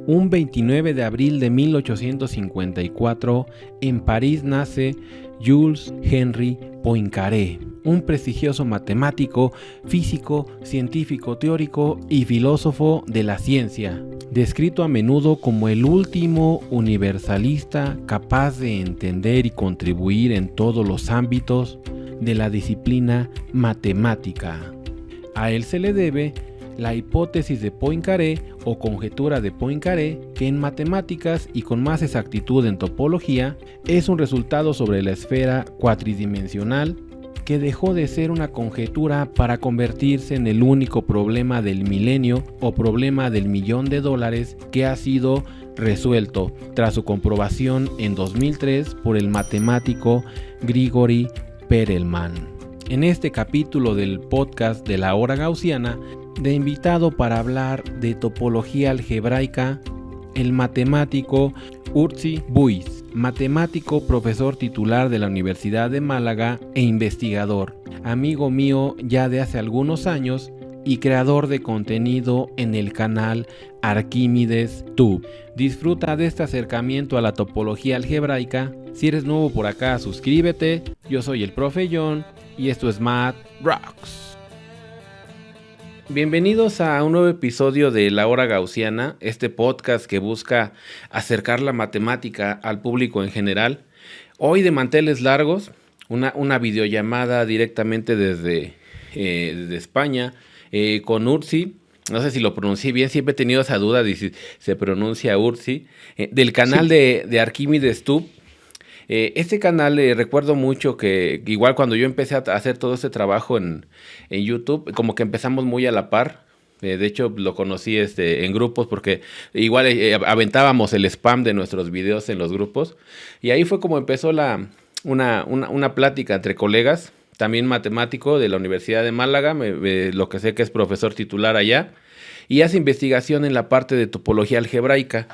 Un 29 de abril de 1854, en París nace Jules Henry Poincaré, un prestigioso matemático, físico, científico teórico y filósofo de la ciencia, descrito a menudo como el último universalista capaz de entender y contribuir en todos los ámbitos de la disciplina matemática. A él se le debe la hipótesis de Poincaré o conjetura de Poincaré, que en matemáticas y con más exactitud en topología es un resultado sobre la esfera cuatridimensional que dejó de ser una conjetura para convertirse en el único problema del milenio o problema del $1.000.000 que ha sido resuelto tras su comprobación en 2003 por el matemático Grigori Perelman. En este capítulo del podcast de la hora gaussiana, de invitado para hablar de topología algebraica, el matemático Urtzi Buis, matemático, profesor titular de la Universidad de Málaga e investigador, amigo mío ya de hace algunos años y creador de contenido en el canal Arquímedes Tube. Disfruta de este acercamiento a la topología algebraica. Si eres nuevo por acá, suscríbete. Yo soy el profe John y esto es Math Rocks. Bienvenidos a un nuevo episodio de La Hora Gaussiana, este podcast que busca acercar la matemática al público en general. Hoy de manteles largos, una videollamada directamente desde España con Urtzi. No sé si lo pronuncié bien, siempre he tenido esa duda de si se pronuncia Urtzi, del canal de Arquímedes Tube. Este canal recuerdo mucho que igual cuando yo empecé a hacer todo este trabajo en YouTube, como que empezamos muy a la par. De hecho, lo conocí en grupos porque igual aventábamos el spam de nuestros videos en los grupos. Y ahí fue como empezó una plática entre colegas, también matemático de la Universidad de Málaga, lo que sé que es profesor titular allá, y hace investigación en la parte de topología algebraica.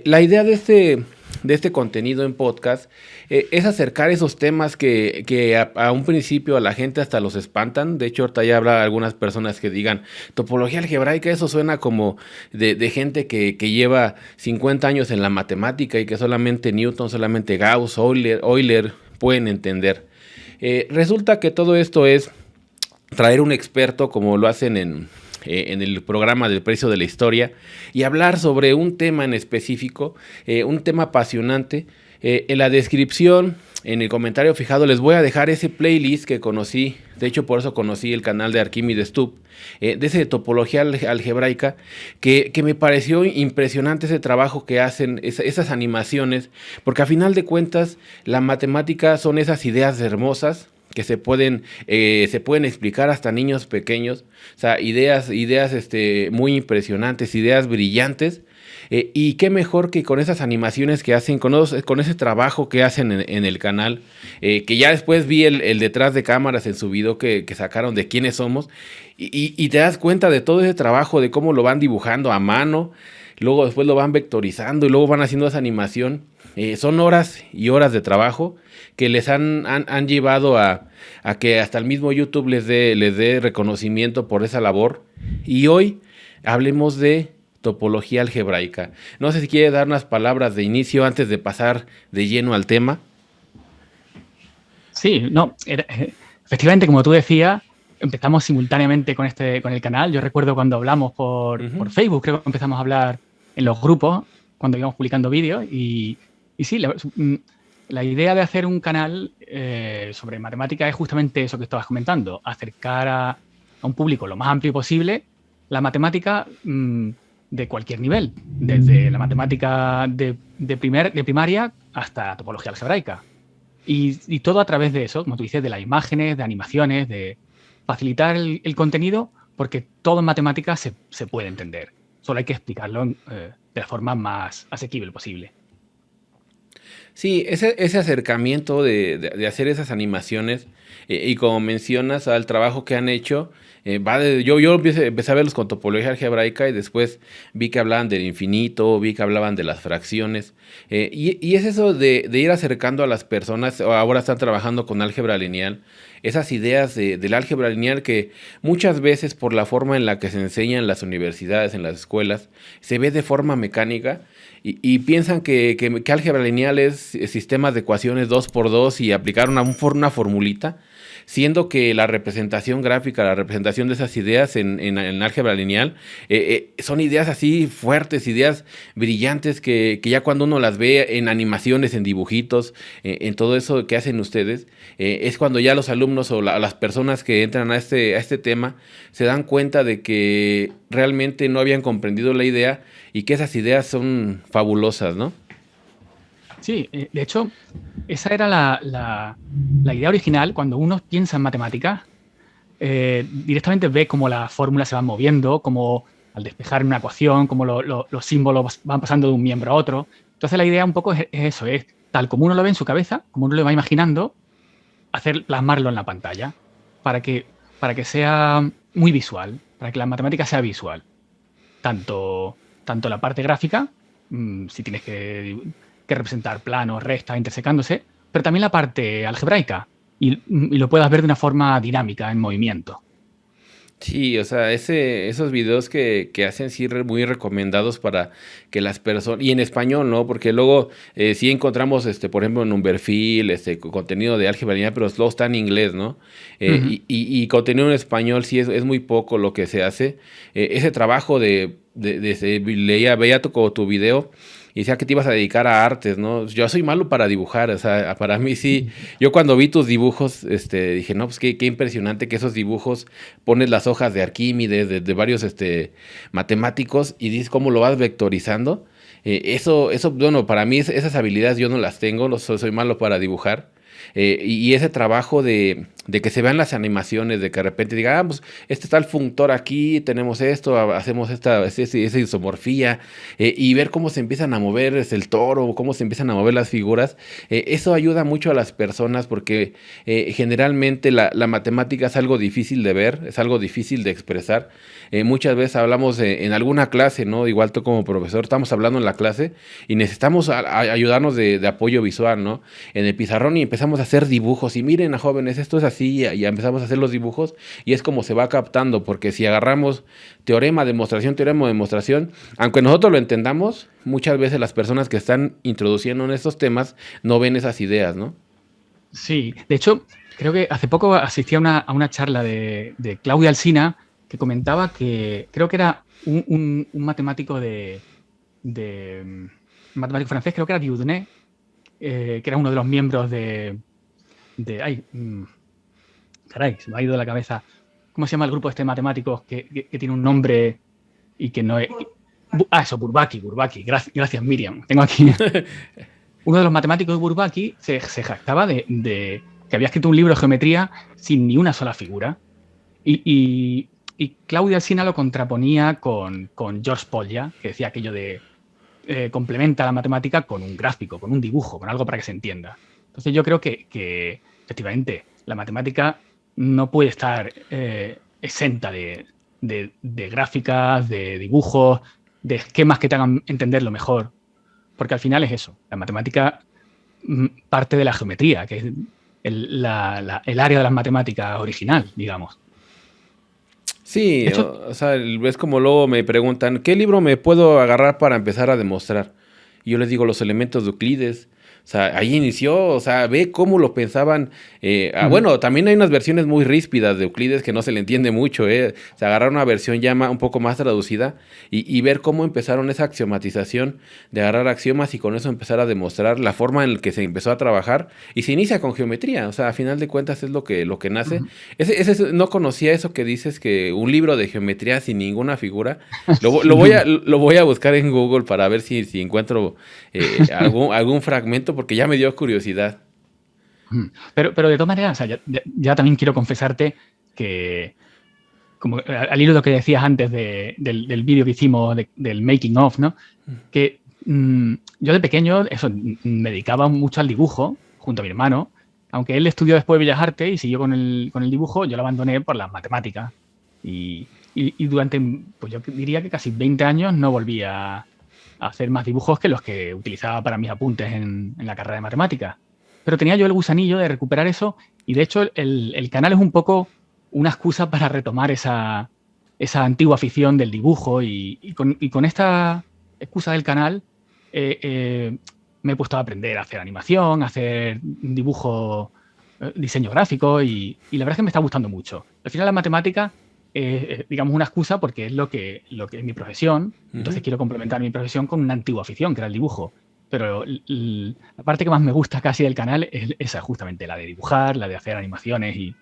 La idea de este contenido en podcast es acercar esos temas que a un principio a la gente hasta los espantan. De hecho, ahorita ya habrá algunas personas que digan, topología algebraica, eso suena como de gente que lleva 50 años en la matemática y que solamente Newton, solamente Gauss, Euler pueden entender. Resulta que todo esto es traer un experto, como lo hacen en el programa del precio de la historia, y hablar sobre un tema en específico, un tema apasionante. En la descripción, en el comentario fijado, les voy a dejar ese playlist que conocí, de hecho por eso conocí el canal de Arquímedes Tube, de ese de topología algebraica, que me pareció impresionante ese trabajo que hacen, esas animaciones, porque a final de cuentas la matemática son esas ideas hermosas, que se pueden explicar hasta niños pequeños, o sea, ideas muy impresionantes, ideas brillantes, y qué mejor que con esas animaciones que hacen, con ese trabajo que hacen en el canal, que ya después vi el detrás de cámaras en su video que sacaron de quiénes somos, y te das cuenta de todo ese trabajo, de cómo lo van dibujando a mano, luego después lo van vectorizando y luego van haciendo esa animación. Son horas y horas de trabajo que les han llevado a que hasta el mismo YouTube les dé reconocimiento por esa labor. Y hoy hablemos de topología algebraica. No sé si quiere dar unas palabras de inicio antes de pasar de lleno al tema. Sí, no, efectivamente, como tú decías, empezamos simultáneamente con el canal. Yo recuerdo cuando hablamos por Facebook, creo que empezamos a hablar en los grupos, cuando íbamos publicando vídeos, y sí, la idea de hacer un canal sobre matemática es justamente eso que estabas comentando, acercar a un público lo más amplio posible la matemática de cualquier nivel, desde la matemática de primaria hasta topología algebraica. Y todo a través de eso, como tú dices, de las imágenes, de animaciones, de facilitar el contenido, porque todo en matemática se puede entender. Solo hay que explicarlo de la forma más asequible posible. Sí, ese acercamiento de hacer esas animaciones y como mencionas al trabajo que han hecho, Yo empecé a verlos con topología algebraica y después vi que hablaban del infinito, vi que hablaban de las fracciones. Y es eso de ir acercando a las personas, ahora están trabajando con álgebra lineal, esas ideas del álgebra lineal que muchas veces por la forma en la que se enseña en las universidades, en las escuelas, se ve de forma mecánica y piensan que álgebra lineal es sistemas de ecuaciones 2 por 2 y aplicar una formulita, siendo que la representación gráfica, la representación de esas ideas en álgebra lineal, son ideas así fuertes, ideas brillantes que ya cuando uno las ve en animaciones, en dibujitos, en todo eso que hacen ustedes, es cuando ya los alumnos o las personas que entran a este tema se dan cuenta de que realmente no habían comprendido la idea y que esas ideas son fabulosas, ¿no? Sí, de hecho, esa era la idea original. Cuando uno piensa en matemáticas, directamente ve cómo las fórmulas se van moviendo, cómo al despejar una ecuación, cómo los símbolos van pasando de un miembro a otro. Entonces la idea un poco es eso, es tal como uno lo ve en su cabeza, como uno lo va imaginando, plasmarlo en la pantalla para que sea muy visual, para que la matemática sea visual. Tanto la parte gráfica, si tienes que representar planos, rectas, intersecándose, pero también la parte algebraica y lo puedas ver de una forma dinámica, en movimiento. Sí, o sea, esos videos que hacen sí muy recomendados para que las personas, y en español, ¿no? Porque luego sí encontramos, por ejemplo, en un perfil, contenido de álgebra lineal, pero luego está en inglés, ¿no? Uh-huh. Y contenido en español sí es muy poco lo que se hace. Ese trabajo veía tu video y decía que te ibas a dedicar a artes, ¿no? Yo soy malo para dibujar, o sea, para mí sí. Yo cuando vi tus dibujos, dije, no, pues qué impresionante que esos dibujos pones las hojas de Arquímedes, de varios matemáticos y dices cómo lo vas vectorizando. Eso, bueno, para mí esas habilidades yo no las tengo, no soy malo para dibujar. Y ese trabajo de que se vean las animaciones, de que de repente diga, pues este está el functor aquí, tenemos esto, hacemos esa isomorfía, y ver cómo se empiezan a mover el toro, cómo se empiezan a mover las figuras, eso ayuda mucho a las personas porque generalmente la matemática es algo difícil de ver, es algo difícil de expresar. Muchas veces hablamos en alguna clase, ¿no? Igual tú como profesor, estamos hablando en la clase y necesitamos ayudarnos de apoyo visual, ¿no? En el pizarrón y empezamos a hacer dibujos y miren a jóvenes, esto es así y empezamos a hacer los dibujos y es como se va captando, porque si agarramos teorema, demostración, aunque nosotros lo entendamos, muchas veces las personas que están introduciendo en estos temas no ven esas ideas, ¿no? Sí, de hecho, creo que hace poco asistí a una charla de Claudia Alsina que comentaba que creo que era un matemático un matemático francés, creo que era Dieudonné, que era uno de los miembros caray, se me ha ido de la cabeza. ¿Cómo se llama el grupo de matemáticos que tiene un nombre y que no es... Eso, Bourbaki. Gracias, Miriam. Tengo aquí... Uno de los matemáticos de Bourbaki se jactaba de que había escrito un libro de geometría sin ni una sola figura. Y Claudia Alsina lo contraponía con George Polya, que decía aquello de complementa la matemática con un gráfico, con un dibujo, con algo para que se entienda. Entonces yo creo que efectivamente la matemática no puede estar exenta de gráficas, de dibujos, de esquemas que te hagan entenderlo mejor. Porque al final es eso. La matemática parte de la geometría, que es el área de las matemáticas original, digamos. Sí, De hecho, o sea, es como luego me preguntan, ¿qué libro me puedo agarrar para empezar a demostrar? Y yo les digo los elementos de Euclides. O sea, ahí inició, o sea, ve cómo lo pensaban. Bueno, también hay unas versiones muy ríspidas de Euclides que no se le entiende mucho. O sea, agarrar una versión ya un poco más traducida y ver cómo empezaron esa axiomatización de agarrar axiomas y con eso empezar a demostrar la forma en la que se empezó a trabajar. Y se inicia con geometría, o sea, a final de cuentas es lo que nace. No conocía eso que dices, que un libro de geometría sin ninguna figura. Lo voy a buscar en Google para ver si encuentro algún fragmento, porque ya me dio curiosidad. Pero de todas maneras, o sea, ya también quiero confesarte que, como al hilo de lo que decías antes del vídeo que hicimos del making of, ¿no? Que yo de pequeño me dedicaba mucho al dibujo, junto a mi hermano, aunque él estudió después Bellas Artes y siguió con el dibujo, yo lo abandoné por las matemáticas. Y durante, pues yo diría que casi 20 años no volví a hacer más dibujos que los que utilizaba para mis apuntes en la carrera de matemáticas. Pero tenía yo el gusanillo de recuperar eso y de hecho el canal es un poco una excusa para retomar esa antigua afición del dibujo y con esta excusa del canal me he puesto a aprender a hacer animación, a hacer dibujo, diseño gráfico y la verdad es que me está gustando mucho. Al final la matemática es, digamos, una excusa porque es lo que es mi profesión, entonces quiero complementar mi profesión con una antigua afición, que era el dibujo. Pero la parte que más me gusta casi del canal es esa, justamente, la de dibujar, la de hacer animaciones y...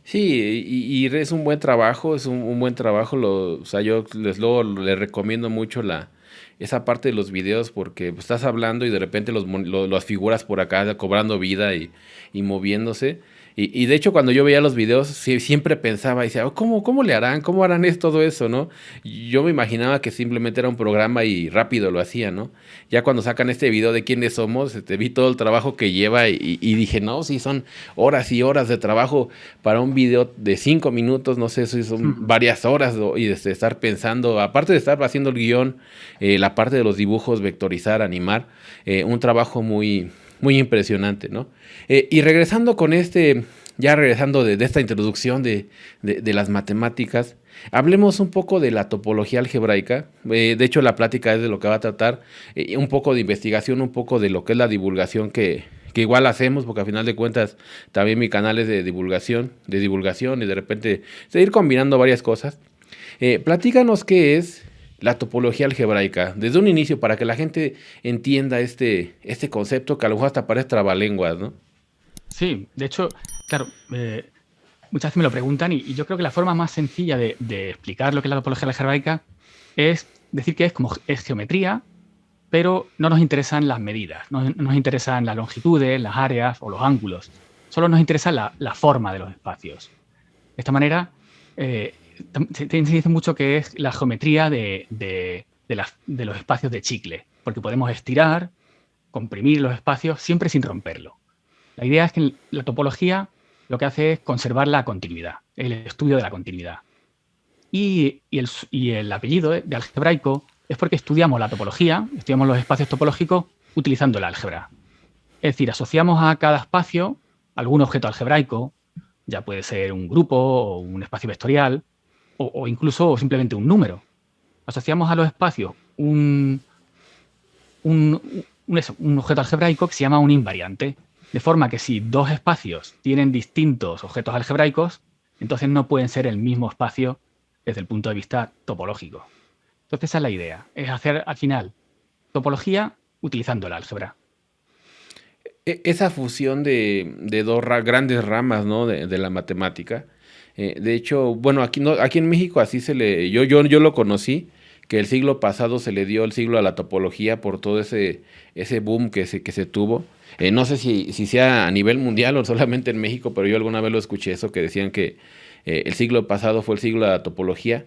Sí, y es un buen trabajo, es un buen trabajo. O sea, yo luego les recomiendo mucho esa parte de los videos porque pues, estás hablando y de repente las figuras por acá cobrando vida y moviéndose. Y de hecho, cuando yo veía los videos, siempre pensaba, decía, "Oh, ¿cómo le harán? ¿Cómo harán todo eso, no?" Y yo me imaginaba que simplemente era un programa y rápido lo hacía, ¿no? Ya cuando sacan este video de quiénes somos, vi todo el trabajo que lleva y dije, no, sí, son horas y horas de trabajo para un video de 5 minutos, no sé si son varias horas y de estar pensando, aparte de estar haciendo el guión, la parte de los dibujos, vectorizar, animar, un trabajo muy, muy impresionante, ¿no? Y regresando con ya regresando de esta introducción de las matemáticas, hablemos un poco de la topología algebraica. De hecho, la plática es de lo que va a tratar, un poco de investigación, un poco de lo que es la divulgación que igual hacemos, porque a final de cuentas también mi canal es de divulgación y de repente seguir combinando varias cosas. Platícanos qué es la topología algebraica, desde un inicio, para que la gente entienda este concepto que a lo mejor hasta parece trabalenguas, ¿no? Sí, de hecho, claro, muchas veces me lo preguntan y yo creo que la forma más sencilla de explicar lo que es la topología algebraica es decir que es geometría, pero no nos interesan las medidas, no nos interesan las longitudes, las áreas o los ángulos. Solo nos interesa la forma de los espacios. De esta manera, se dice mucho que es la geometría de los espacios de chicle, porque podemos estirar, comprimir los espacios siempre sin romperlo. La idea es que la topología lo que hace es conservar la continuidad, el estudio de la continuidad. Y el apellido de algebraico es porque estudiamos la topología, estudiamos los espacios topológicos utilizando el álgebra. Es decir, asociamos a cada espacio algún objeto algebraico, ya puede ser un grupo o un espacio vectorial, o incluso simplemente un número. Asociamos a los espacios un objeto algebraico que se llama un invariante, de forma que si dos espacios tienen distintos objetos algebraicos, entonces no pueden ser el mismo espacio desde el punto de vista topológico. Entonces esa es la idea, es hacer al final topología utilizando el álgebra. Esa fusión de dos grandes ramas, ¿no? de la matemática. De hecho, bueno, aquí en México así yo lo conocí, que el siglo pasado se le dio el siglo a la topología por todo ese boom que se tuvo. No sé si sea a nivel mundial o solamente en México, pero yo alguna vez lo escuché eso, que decían que el siglo pasado fue el siglo de la topología,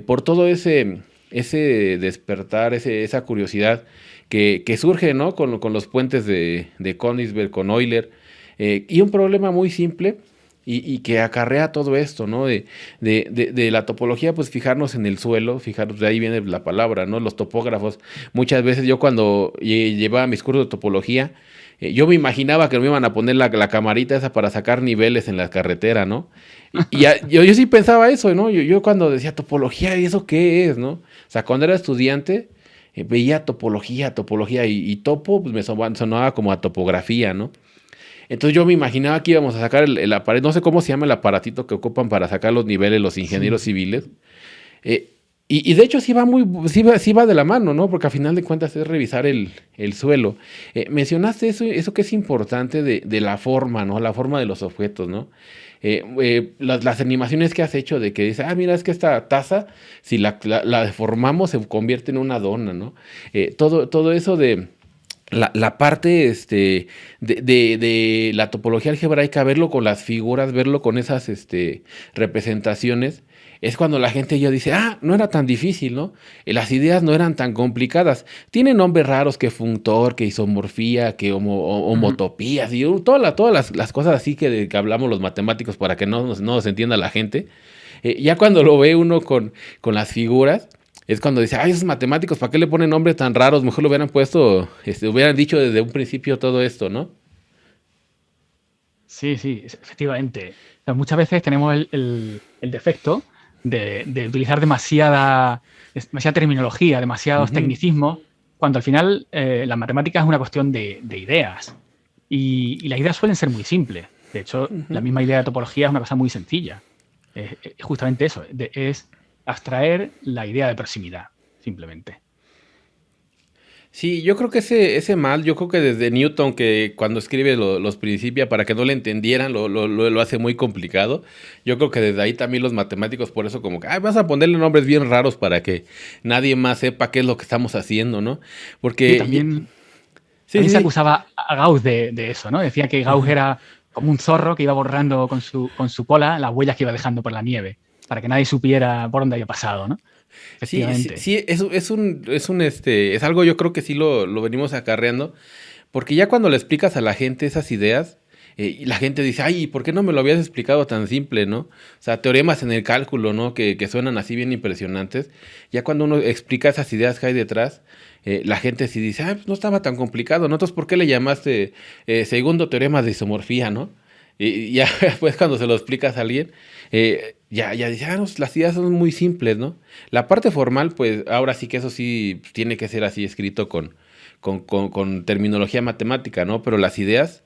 por todo ese despertar, esa curiosidad que surge, ¿no? Con los puentes de Königsberg, con Euler, y un problema muy simple y que acarrea todo esto, ¿no? De la topología, pues fijarnos en el suelo, de ahí viene la palabra, ¿no? Los topógrafos. Muchas veces yo cuando llevaba mis cursos de topología, yo me imaginaba que me iban a poner la camarita esa para sacar niveles en la carretera, ¿no? Yo sí pensaba eso, ¿no? Yo cuando decía topología, ¿y eso qué es, no? O sea, cuando era estudiante, veía topología, y topo, pues me sonaba como a topografía, ¿no? Entonces yo me imaginaba que íbamos a sacar el aparato, no sé cómo se llama el aparatito que ocupan para sacar los niveles los ingenieros civiles. Y de hecho sí va de la mano, ¿no? Porque a final de cuentas es revisar el suelo. Mencionaste eso que es importante de la forma, ¿no? La forma de los objetos, ¿no? Las animaciones que has hecho de que dices, mira, es que esta taza, si la deformamos, se convierte en una dona, ¿no? Todo eso de la parte de la topología algebraica, verlo con las figuras, verlo con esas representaciones, es cuando la gente ya dice, no era tan difícil, ¿no? Las ideas no eran tan complicadas. Tienen nombres raros que functor, que isomorfía, que homotopías, y todas las cosas así que hablamos los matemáticos para que no nos entienda la gente. Ya cuando lo ve uno con las figuras, es cuando dice, ay, esos matemáticos, ¿para qué le ponen nombres tan raros? Mejor lo hubieran puesto, hubieran dicho desde un principio todo esto, ¿no? Sí, sí, efectivamente. O sea, muchas veces tenemos el defecto de utilizar demasiada terminología, demasiados Ujú, tecnicismos, cuando al final la matemática es una cuestión de ideas. Y las ideas suelen ser muy simples. De hecho, la ujú. misma idea de topología es una cosa muy sencilla. Es justamente eso, es abstraer la idea de proximidad, simplemente. Sí, yo creo que ese mal, yo creo que desde Newton, que cuando escribe los Principia, para que no le entendieran, lo hace muy complicado. Yo creo que desde ahí también los matemáticos, por eso como que, ay, vas a ponerle nombres bien raros para que nadie más sepa qué es lo que estamos haciendo, ¿no? Sí, Porque, sí, también sí, se sí. acusaba a Gauss de eso, ¿no? Decía que Gauss era como un zorro que iba borrando con su cola las huellas que iba dejando por la nieve, para que nadie supiera por dónde había pasado, ¿no? Sí, sí, Efectivamente. sí, es algo yo creo que sí lo venimos acarreando, porque ya cuando le explicas a la gente esas ideas, y la gente dice, ay, ¿por qué no me lo habías explicado tan simple, no? O sea, teoremas en el cálculo, ¿no? Que suenan así bien impresionantes. Ya cuando uno explica esas ideas que hay detrás, la gente sí dice, ah, pues no estaba tan complicado, ¿no? Entonces, ¿por qué le llamaste segundo teorema de isomorfía, ¿no? Y ya pues cuando se lo explicas a alguien, ya dice, ah, no, las ideas son muy simples, ¿no? La parte formal, pues ahora sí que eso sí tiene que ser así escrito con terminología matemática, ¿no? Pero las ideas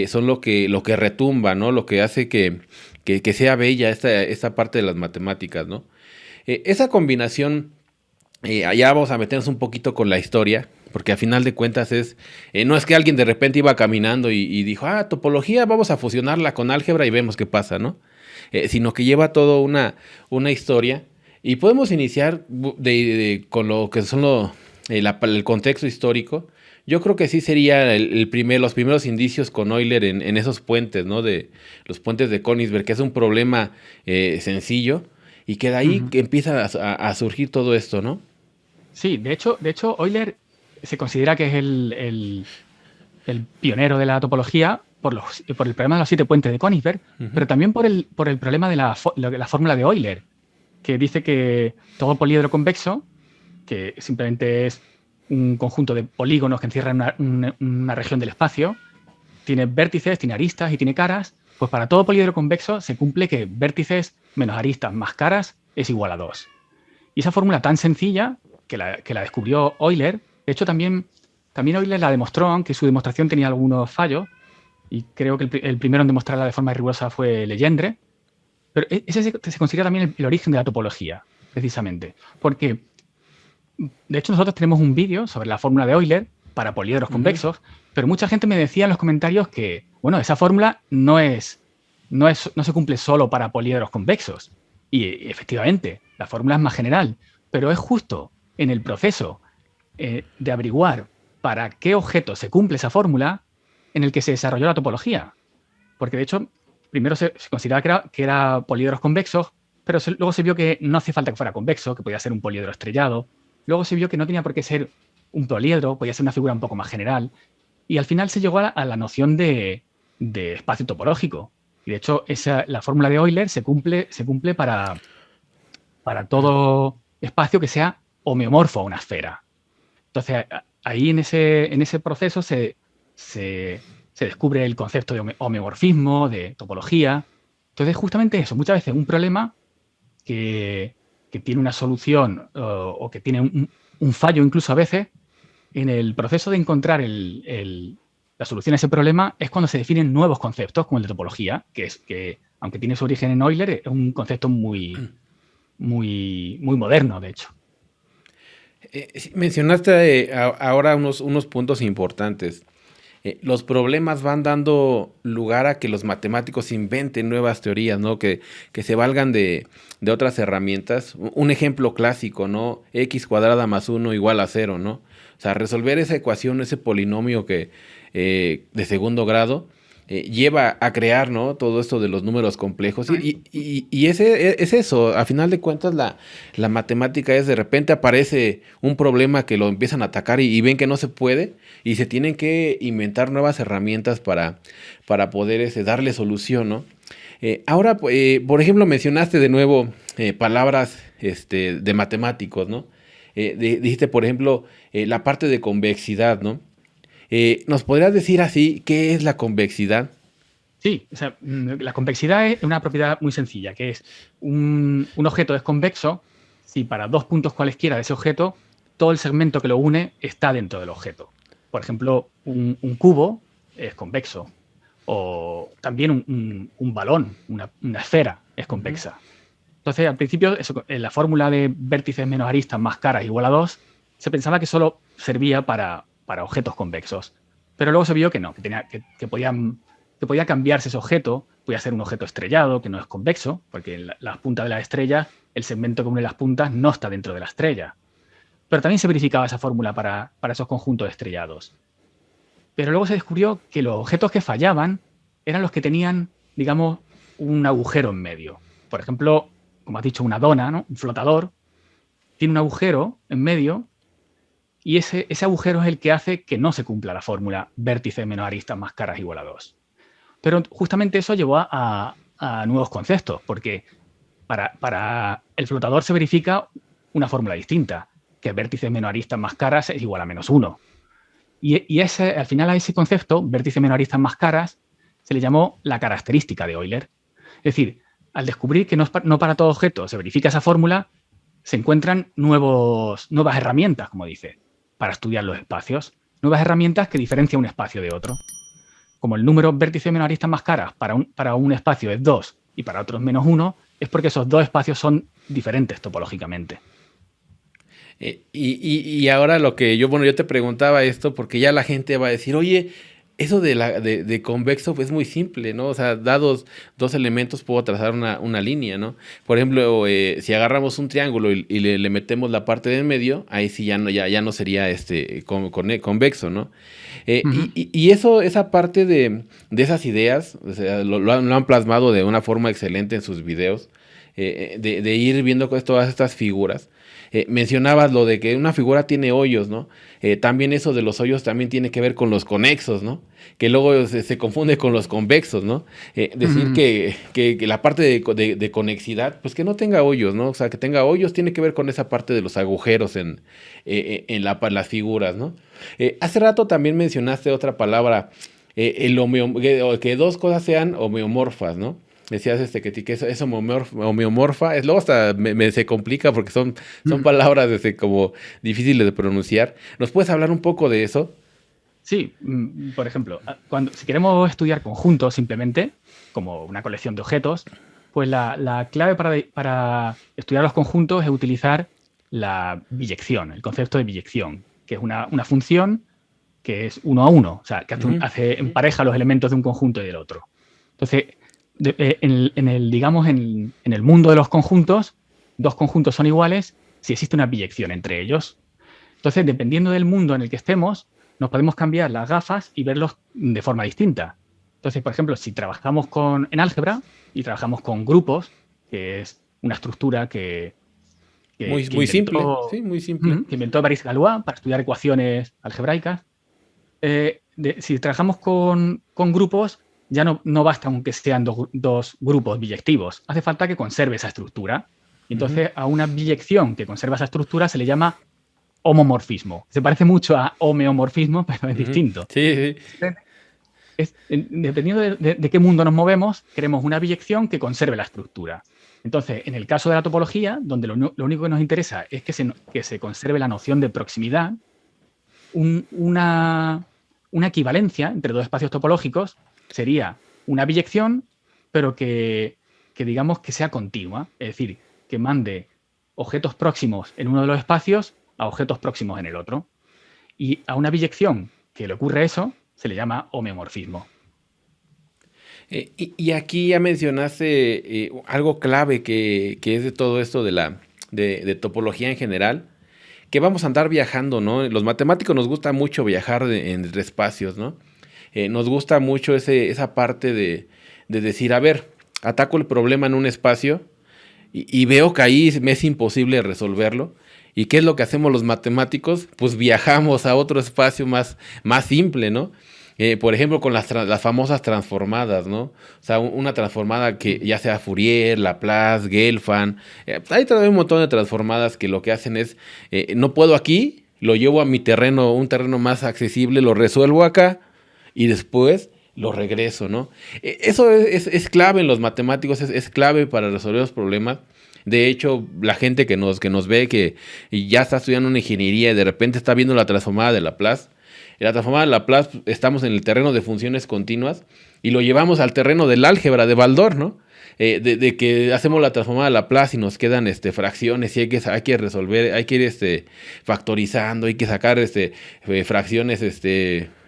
son lo que retumba, ¿no? Lo que hace que sea bella esta parte de las matemáticas, ¿no? Esa combinación, allá vamos a meternos un poquito con la historia, porque a final de cuentas no es que alguien de repente iba caminando y dijo, ah, topología, vamos a fusionarla con álgebra y vemos qué pasa, ¿no? Sino que lleva todo una historia y podemos iniciar con lo que son el contexto histórico. Yo creo que sí sería los primeros indicios con Euler en esos puentes, ¿no? De los puentes de Königsberg, que es un problema sencillo y que de ahí Ujú. que empieza a surgir todo esto, ¿no? Sí, de hecho, Euler se considera que es el pionero de la topología por el problema de los 7 puentes de Königsberg, Ujú, pero también por el problema de la fórmula de Euler, que dice que todo poliedro convexo, que simplemente es un conjunto de polígonos que encierran una región del espacio, tiene vértices, tiene aristas y tiene caras, pues para todo poliedro convexo se cumple que vértices menos aristas más caras es igual a 2. Y esa fórmula tan sencilla que la descubrió Euler, de hecho también Euler la demostró, aunque su demostración tenía algunos fallos, y creo que el primero en demostrarla de forma rigurosa fue Legendre, pero ese se considera también el origen de la topología, precisamente, porque de hecho nosotros tenemos un vídeo sobre la fórmula de Euler para poliedros ujú. convexos, pero mucha gente me decía en los comentarios que, bueno, esa fórmula no se cumple solo para poliedros convexos. Y efectivamente, la fórmula es más general, pero es justo en el proceso de averiguar para qué objeto se cumple esa fórmula en el que se desarrolló la topología. Porque de hecho, primero se consideraba que era poliedros convexos, pero luego se vio que no hace falta que fuera convexo, que podía ser un poliedro estrellado. Luego se vio que no tenía por qué ser un poliedro, podía ser una figura un poco más general. Y al final se llegó a la noción de espacio topológico. Y de hecho, la fórmula de Euler se cumple para todo espacio que sea homeomorfo a una esfera. Entonces, ahí en ese proceso se descubre el concepto de homeomorfismo, de topología. Entonces, justamente eso, muchas veces un problema que tiene una solución o que tiene un fallo incluso a veces, en el proceso de encontrar la solución a ese problema es cuando se definen nuevos conceptos, como el de topología, que aunque tiene su origen en Euler, es un concepto muy, muy, muy moderno, de hecho. Sí, mencionaste ahora unos puntos importantes. Los problemas van dando lugar a que los matemáticos inventen nuevas teorías, ¿no? Que se valgan de otras herramientas. Un ejemplo clásico, ¿no? X cuadrada más uno igual a cero, ¿no? O sea, resolver esa ecuación, ese polinomio de segundo grado, lleva a crear, ¿no? Todo esto de los números complejos. Y es eso, a final de cuentas la matemática es de repente aparece un problema que lo empiezan a atacar y ven que no se puede y se tienen que inventar nuevas herramientas para poder darle solución, ¿no? Ahora, por ejemplo, mencionaste de nuevo palabras de matemáticos, ¿no? Dijiste, por ejemplo, la parte de convexidad, ¿no? ¿Nos podrías decir así qué es la convexidad? Sí, o sea, la convexidad es una propiedad muy sencilla, que es un objeto es convexo si para dos puntos cualesquiera de ese objeto todo el segmento que lo une está dentro del objeto. Por ejemplo, un cubo es convexo o también un balón, una esfera es convexa. Entonces, al principio, en la fórmula de vértices menos aristas más caras igual a 2, se pensaba que solo servía para objetos convexos. Pero luego se vio que no, que podía cambiarse ese objeto, podía ser un objeto estrellado, que no es convexo, porque en las puntas de la estrella, el segmento que une las puntas no está dentro de la estrella. Pero también se verificaba esa fórmula para esos conjuntos estrellados. Pero luego se descubrió que los objetos que fallaban eran los que tenían, digamos, un agujero en medio. Por ejemplo, como has dicho, una dona, ¿no? Un flotador, tiene un agujero en medio y ese agujero es el que hace que no se cumpla la fórmula vértices menos aristas más caras igual a 2. Pero justamente eso llevó a nuevos conceptos, porque para el flotador se verifica una fórmula distinta, que vértices menos aristas más caras es igual a -1. Y al final a ese concepto, vértices menos aristas más caras, se le llamó la característica de Euler. Es decir, al descubrir que no para todo objeto se verifica esa fórmula, se encuentran nuevas herramientas, como dice, para estudiar los espacios. Nuevas herramientas que diferencian un espacio de otro. Como el número vértices menos aristas más caras para un espacio es 2 y para otro es -1, es porque esos dos espacios son diferentes topológicamente. Y ahora lo que yo te preguntaba esto porque ya la gente va a decir, oye, eso de convexo es muy simple, ¿no? O sea, dados dos elementos puedo trazar una línea, ¿no? Por ejemplo, si agarramos un triángulo y le metemos la parte del medio, ahí sí ya no sería convexo, ¿no? Y esa parte de esas ideas, o sea, lo han plasmado de una forma excelente en sus videos, de ir viendo todas estas figuras. Mencionabas lo de que una figura tiene hoyos, ¿no? También eso de los hoyos también tiene que ver con los conexos, ¿no? Que luego se confunde con los convexos, ¿no? Decir que la parte de conexidad, pues que no tenga hoyos, ¿no? O sea, que tenga hoyos tiene que ver con esa parte de los agujeros en las figuras, ¿no? Hace rato también mencionaste otra palabra, que dos cosas sean homeomorfas, ¿no? Decías que es homeomorfa, luego hasta se complica porque son palabras como difíciles de pronunciar. ¿Nos puedes hablar un poco de eso? Sí, por ejemplo, si queremos estudiar conjuntos simplemente, como una colección de objetos, pues la clave para estudiar los conjuntos es utilizar la biyección, el concepto de biyección, que es una función que es 1 a 1, o sea, que empareja los elementos de un conjunto y del otro. Entonces, en el mundo de los conjuntos, dos conjuntos son iguales si existe una biyección entre ellos. Entonces, dependiendo del mundo en el que estemos, nos podemos cambiar las gafas y verlos de forma distinta. Entonces, por ejemplo, si trabajamos en álgebra y trabajamos con grupos, que es una estructura muy simple, sí, muy simple. Que inventó Baris Galois para estudiar ecuaciones algebraicas. Si trabajamos con grupos, ya no basta aunque sean dos grupos biyectivos. Hace falta que conserve esa estructura. Entonces, a una biyección que conserva esa estructura se le llama homomorfismo. Se parece mucho a homeomorfismo, pero es distinto. Sí. Dependiendo de qué mundo nos movemos, queremos una biyección que conserve la estructura. Entonces, en el caso de la topología, donde lo único que nos interesa es que se conserve la noción de proximidad, una equivalencia entre dos espacios topológicos sería una biyección, pero que digamos que sea continua, es decir, que mande objetos próximos en uno de los espacios a objetos próximos en el otro. Y a una biyección que le ocurre eso se le llama homeomorfismo. Y aquí ya mencionaste algo clave que es de todo esto de topología en general, que vamos a andar viajando, ¿no? Los matemáticos nos gusta mucho viajar entre espacios, ¿no? Nos gusta mucho esa parte de decir, a ver, ataco el problema en un espacio y veo que ahí me es imposible resolverlo. ¿Y qué es lo que hacemos los matemáticos? Pues viajamos a otro espacio más simple, ¿no? Por ejemplo, con las famosas transformadas, ¿no? O sea, una transformada que ya sea Fourier, Laplace, Gelfand, hay todavía un montón de transformadas que lo que hacen es, no puedo aquí, lo llevo a mi terreno, un terreno más accesible, lo resuelvo acá y después lo regreso, ¿no? Eso es clave en los matemáticos, es clave para resolver los problemas. De hecho, la gente que nos ve, que ya está estudiando una ingeniería y de repente está viendo la transformada de Laplace, en la transformada de Laplace estamos en el terreno de funciones continuas y lo llevamos al terreno del álgebra de Baldor, ¿no? De que hacemos la transformada de Laplace y nos quedan fracciones y hay que resolver, hay que ir factorizando, hay que sacar fracciones,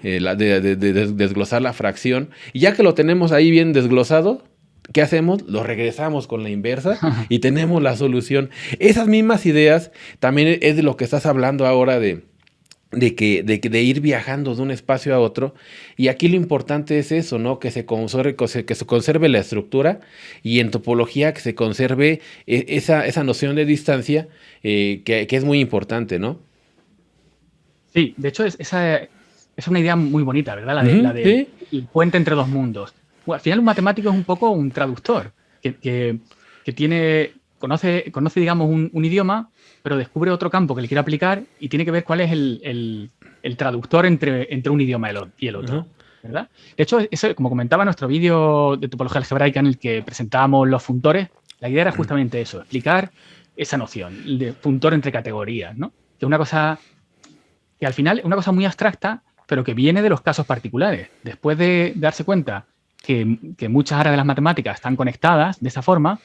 desglosar la fracción. Y ya que lo tenemos ahí bien desglosado, ¿qué hacemos? Lo regresamos con la inversa y tenemos la solución. Esas mismas ideas también es de lo que estás hablando ahora de ir viajando de un espacio a otro. Y aquí lo importante es eso, ¿no? Que se conserve la estructura y en topología que se conserve esa noción de distancia que es muy importante, ¿no? Sí, de hecho esa es una idea muy bonita, ¿verdad? La Ujú, de sí. el puente entre dos mundos. Bueno, al final un matemático es un poco un traductor que conoce, digamos, un idioma, pero descubre otro campo que le quiere aplicar y tiene que ver cuál es el traductor entre un idioma y el Ajá. otro, ¿verdad? De hecho, eso, como comentaba en nuestro vídeo de topología algebraica en el que presentábamos los funtores, la idea era justamente eso, explicar esa noción de funtor entre categorías, ¿no? Que es una cosa que al final es una cosa muy abstracta, pero que viene de los casos particulares. Después de darse cuenta que muchas áreas de las matemáticas están conectadas de esa forma,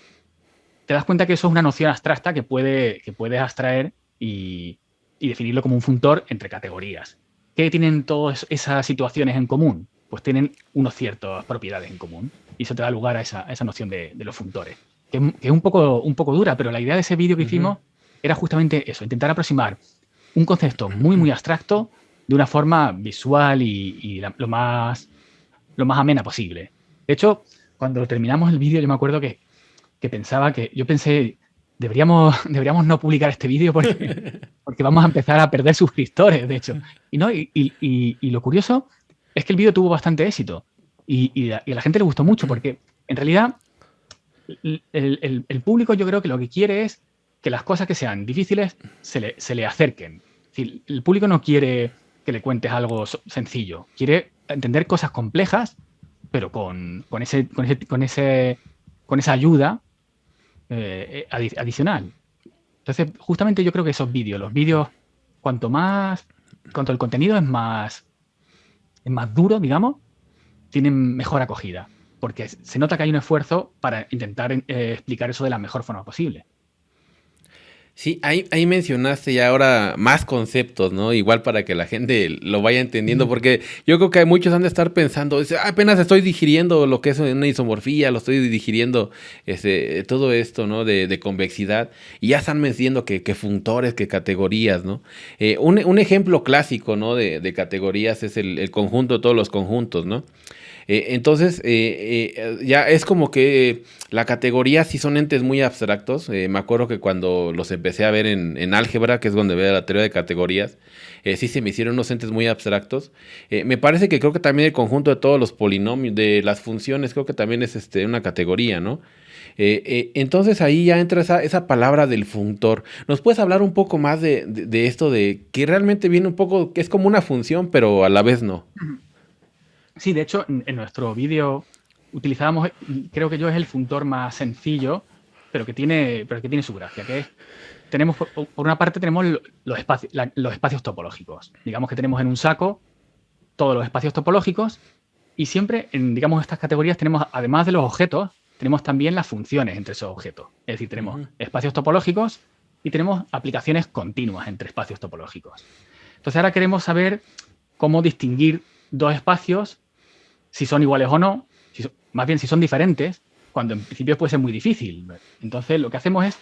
te das cuenta que eso es una noción abstracta que puedes abstraer y definirlo como un funtor entre categorías. ¿Qué tienen todas esas situaciones en común? Pues tienen unas ciertas propiedades en común. Y eso te da lugar a esa noción de los funtores. Que es un poco dura, pero la idea de ese vídeo que Ujú. hicimos era justamente eso, intentar aproximar un concepto muy, muy abstracto de una forma visual y lo más amena posible. De hecho, cuando terminamos el vídeo, yo me acuerdo yo pensé, deberíamos no publicar este vídeo porque vamos a empezar a perder suscriptores, de hecho. Y lo curioso es que el vídeo tuvo bastante éxito y a la gente le gustó mucho porque en realidad el público yo creo que lo que quiere es que las cosas que sean difíciles se le acerquen. Es decir, el público no quiere que le cuentes algo sencillo, quiere entender cosas complejas, pero con esa ayuda adicional. Entonces, justamente yo creo que los vídeos, cuanto el contenido es más duro, digamos, tienen mejor acogida, porque se nota que hay un esfuerzo para intentar explicar eso de la mejor forma posible. Sí, ahí mencionaste ya ahora más conceptos, ¿no? Igual para que la gente lo vaya entendiendo, Mm. porque yo creo que hay muchos han de estar pensando, dice, apenas estoy digiriendo lo que es una isomorfía, lo estoy digiriendo todo esto, ¿no? De convexidad, y ya están diciendo que functores, que categorías, ¿no? Un ejemplo clásico, ¿no? De categorías es el conjunto de todos los conjuntos, ¿no? Entonces, ya es como que la categoría sí son entes muy abstractos. Me acuerdo que cuando los empecé a ver en álgebra, que es donde veo la teoría de categorías, sí se me hicieron unos entes muy abstractos. Me parece que creo que también el conjunto de todos los polinomios, de las funciones, creo que también es una categoría, ¿no? Entonces ahí ya entra esa palabra del functor. ¿Nos puedes hablar un poco más de esto, de que realmente viene un poco, que es como una función, pero a la vez no? Sí, de hecho, en nuestro vídeo utilizábamos, creo que yo es el funtor más sencillo, pero que tiene su gracia, que es, por una parte tenemos los espacios topológicos. Digamos que tenemos en un saco todos los espacios topológicos y siempre en, digamos, estas categorías tenemos, además de los objetos, tenemos también las funciones entre esos objetos. Es decir, tenemos Ujú. espacios topológicos y tenemos aplicaciones continuas entre espacios topológicos. Entonces ahora queremos saber cómo distinguir dos espacios, si son iguales o no, más bien si son diferentes, cuando en principio puede ser muy difícil. Entonces lo que hacemos es,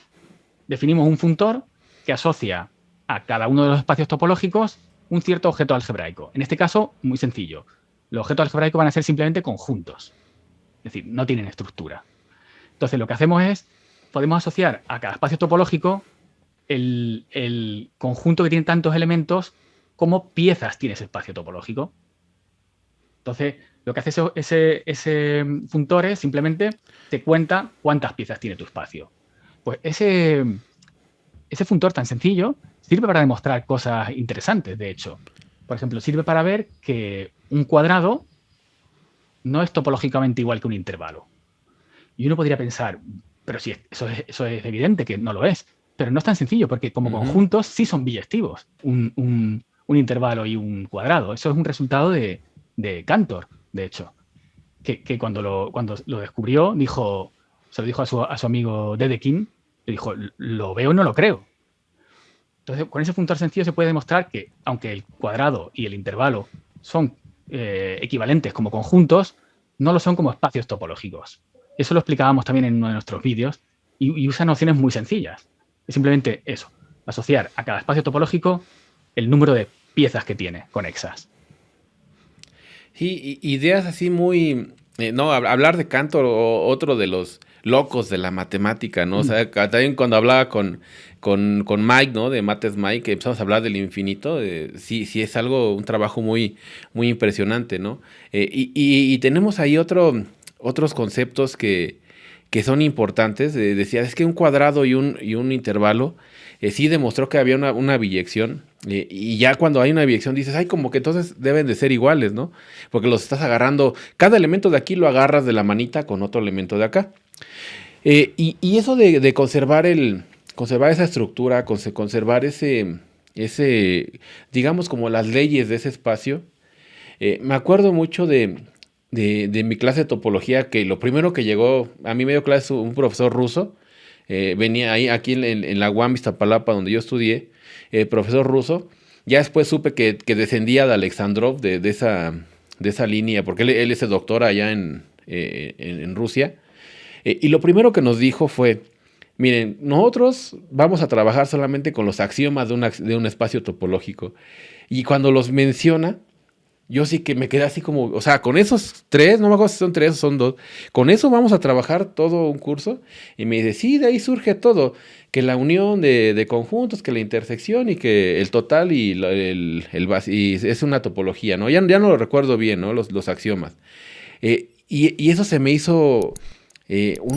definimos un funtor que asocia a cada uno de los espacios topológicos un cierto objeto algebraico. En este caso, muy sencillo. Los objetos algebraicos van a ser simplemente conjuntos. Es decir, no tienen estructura. Entonces, lo que hacemos es, podemos asociar a cada espacio topológico el conjunto que tiene tantos elementos como piezas tiene ese espacio topológico. Entonces, lo que hace ese funtore es simplemente te cuenta cuántas piezas tiene tu espacio. Pues ese funtor tan sencillo sirve para demostrar cosas interesantes, de hecho. Por ejemplo, sirve para ver que un cuadrado no es topológicamente igual que un intervalo. Y uno podría pensar, pero si eso es evidente que no lo es. Pero no es tan sencillo, porque como conjuntos sí son biyectivos, un intervalo y un cuadrado. Eso es un resultado de Cantor, de hecho, que cuando lo descubrió, se lo dijo a su amigo Dedekind, le dijo, lo veo y no lo creo. Entonces, con ese funtor sencillo se puede demostrar que, aunque el cuadrado y el intervalo son equivalentes como conjuntos, no lo son como espacios topológicos. Eso lo explicábamos también en uno de nuestros vídeos y usa nociones muy sencillas. Es simplemente eso, asociar a cada espacio topológico el número de piezas que tiene conexas. Sí, ideas así muy... no, hablar de Cantor, otro de los locos de la matemática, ¿no? O sea, también cuando hablaba con Mike, ¿no? De Mates Mike, que empezamos a hablar del infinito, sí es algo, un trabajo muy, muy impresionante, ¿no? Y tenemos ahí otros conceptos que son importantes. Decía, es que un cuadrado y un intervalo sí demostró que había una biyección. Y ya cuando hay una biyección dices, ay, como que entonces deben de ser iguales, ¿no? Porque los estás agarrando, cada elemento de aquí lo agarras de la manita con otro elemento de acá. Y eso de conservar esa estructura, conservar digamos como las leyes de ese espacio. Me acuerdo mucho de mi clase de topología, que lo primero que llegó, a mí me dio clase un profesor ruso, venía ahí, aquí en la UAM Iztapalapa, donde yo estudié, profesor ruso. Ya después supe que descendía de Alexandrov, de esa línea, porque él es el doctor allá en Rusia. Y lo primero que nos dijo fue, miren, nosotros vamos a trabajar solamente con los axiomas de un espacio topológico. Y cuando los menciona, yo sí que me quedé así como, o sea, con esos tres, no me acuerdo si son tres o son dos, con eso vamos a trabajar todo un curso. Y me dice, sí, de ahí surge todo, que la unión de conjuntos, que la intersección y que el total y es una topología, ¿no? Ya no lo recuerdo bien, ¿no? Los axiomas. Y eso se me hizo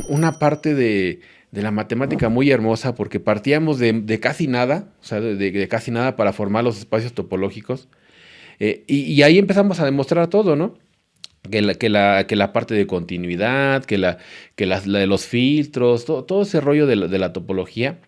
una parte de la matemática muy hermosa, porque partíamos de casi nada, o sea, de casi nada para formar los espacios topológicos. Y ahí empezamos a demostrar todo, ¿no? Que la parte de continuidad, la de los filtros, todo ese rollo de la topología.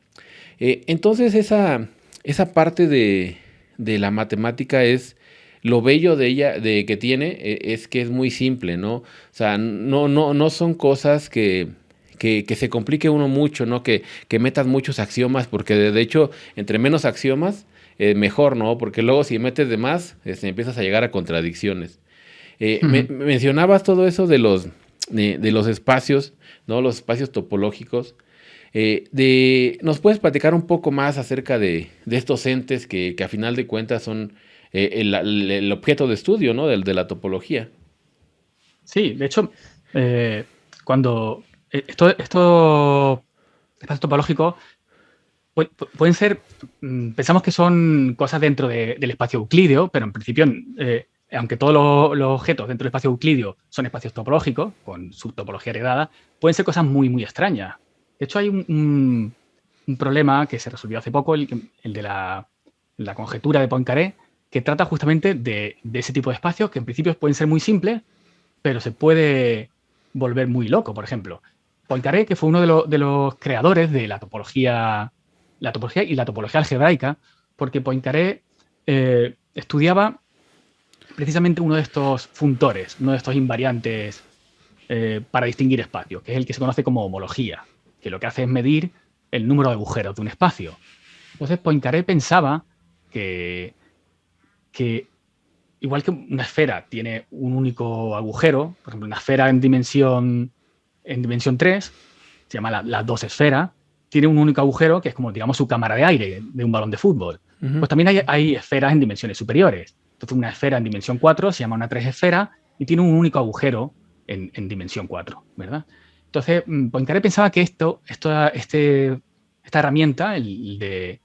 Entonces esa parte de la matemática es lo bello de ella, que tiene, es que es muy simple, ¿no? O sea, no son cosas que se complique uno mucho, ¿no? Que metas muchos axiomas, porque de hecho, entre menos axiomas, mejor, ¿no? Porque luego si metes de más, empiezas a llegar a contradicciones. Mencionabas todo eso de los espacios, ¿no? Los espacios topológicos. ¿Nos puedes platicar un poco más acerca de estos entes que a final de cuentas son el objeto de estudio, ¿no? De la topología? Sí, de hecho, cuando estos espacios topológicos pueden ser, pensamos que son cosas dentro del espacio euclídeo, pero en principio, aunque todos los objetos dentro del espacio euclídeo son espacios topológicos, con su topología heredada, pueden ser cosas muy, muy extrañas. De hecho, hay un problema que se resolvió hace poco, el de la conjetura de Poincaré, que trata justamente de ese tipo de espacios que en principio pueden ser muy simples, pero se puede volver muy loco. Por ejemplo, Poincaré, que fue uno de los creadores de la topología y la topología algebraica, porque Poincaré estudiaba precisamente uno de estos funtores, uno de estos invariantes para distinguir espacios, que es el que se conoce como homología, que lo que hace es medir el número de agujeros de un espacio. Entonces, Poincaré pensaba que igual que una esfera tiene un único agujero, por ejemplo, una esfera en dimensión 3, se llama la dos esfera, tiene un único agujero que es como, digamos, su cámara de aire de un balón de fútbol. Pues también hay esferas en dimensiones superiores. Entonces, una esfera en dimensión 4 se llama una tres esfera y tiene un único agujero en dimensión 4, ¿verdad? Entonces, Poincaré pensaba que esta herramienta, el de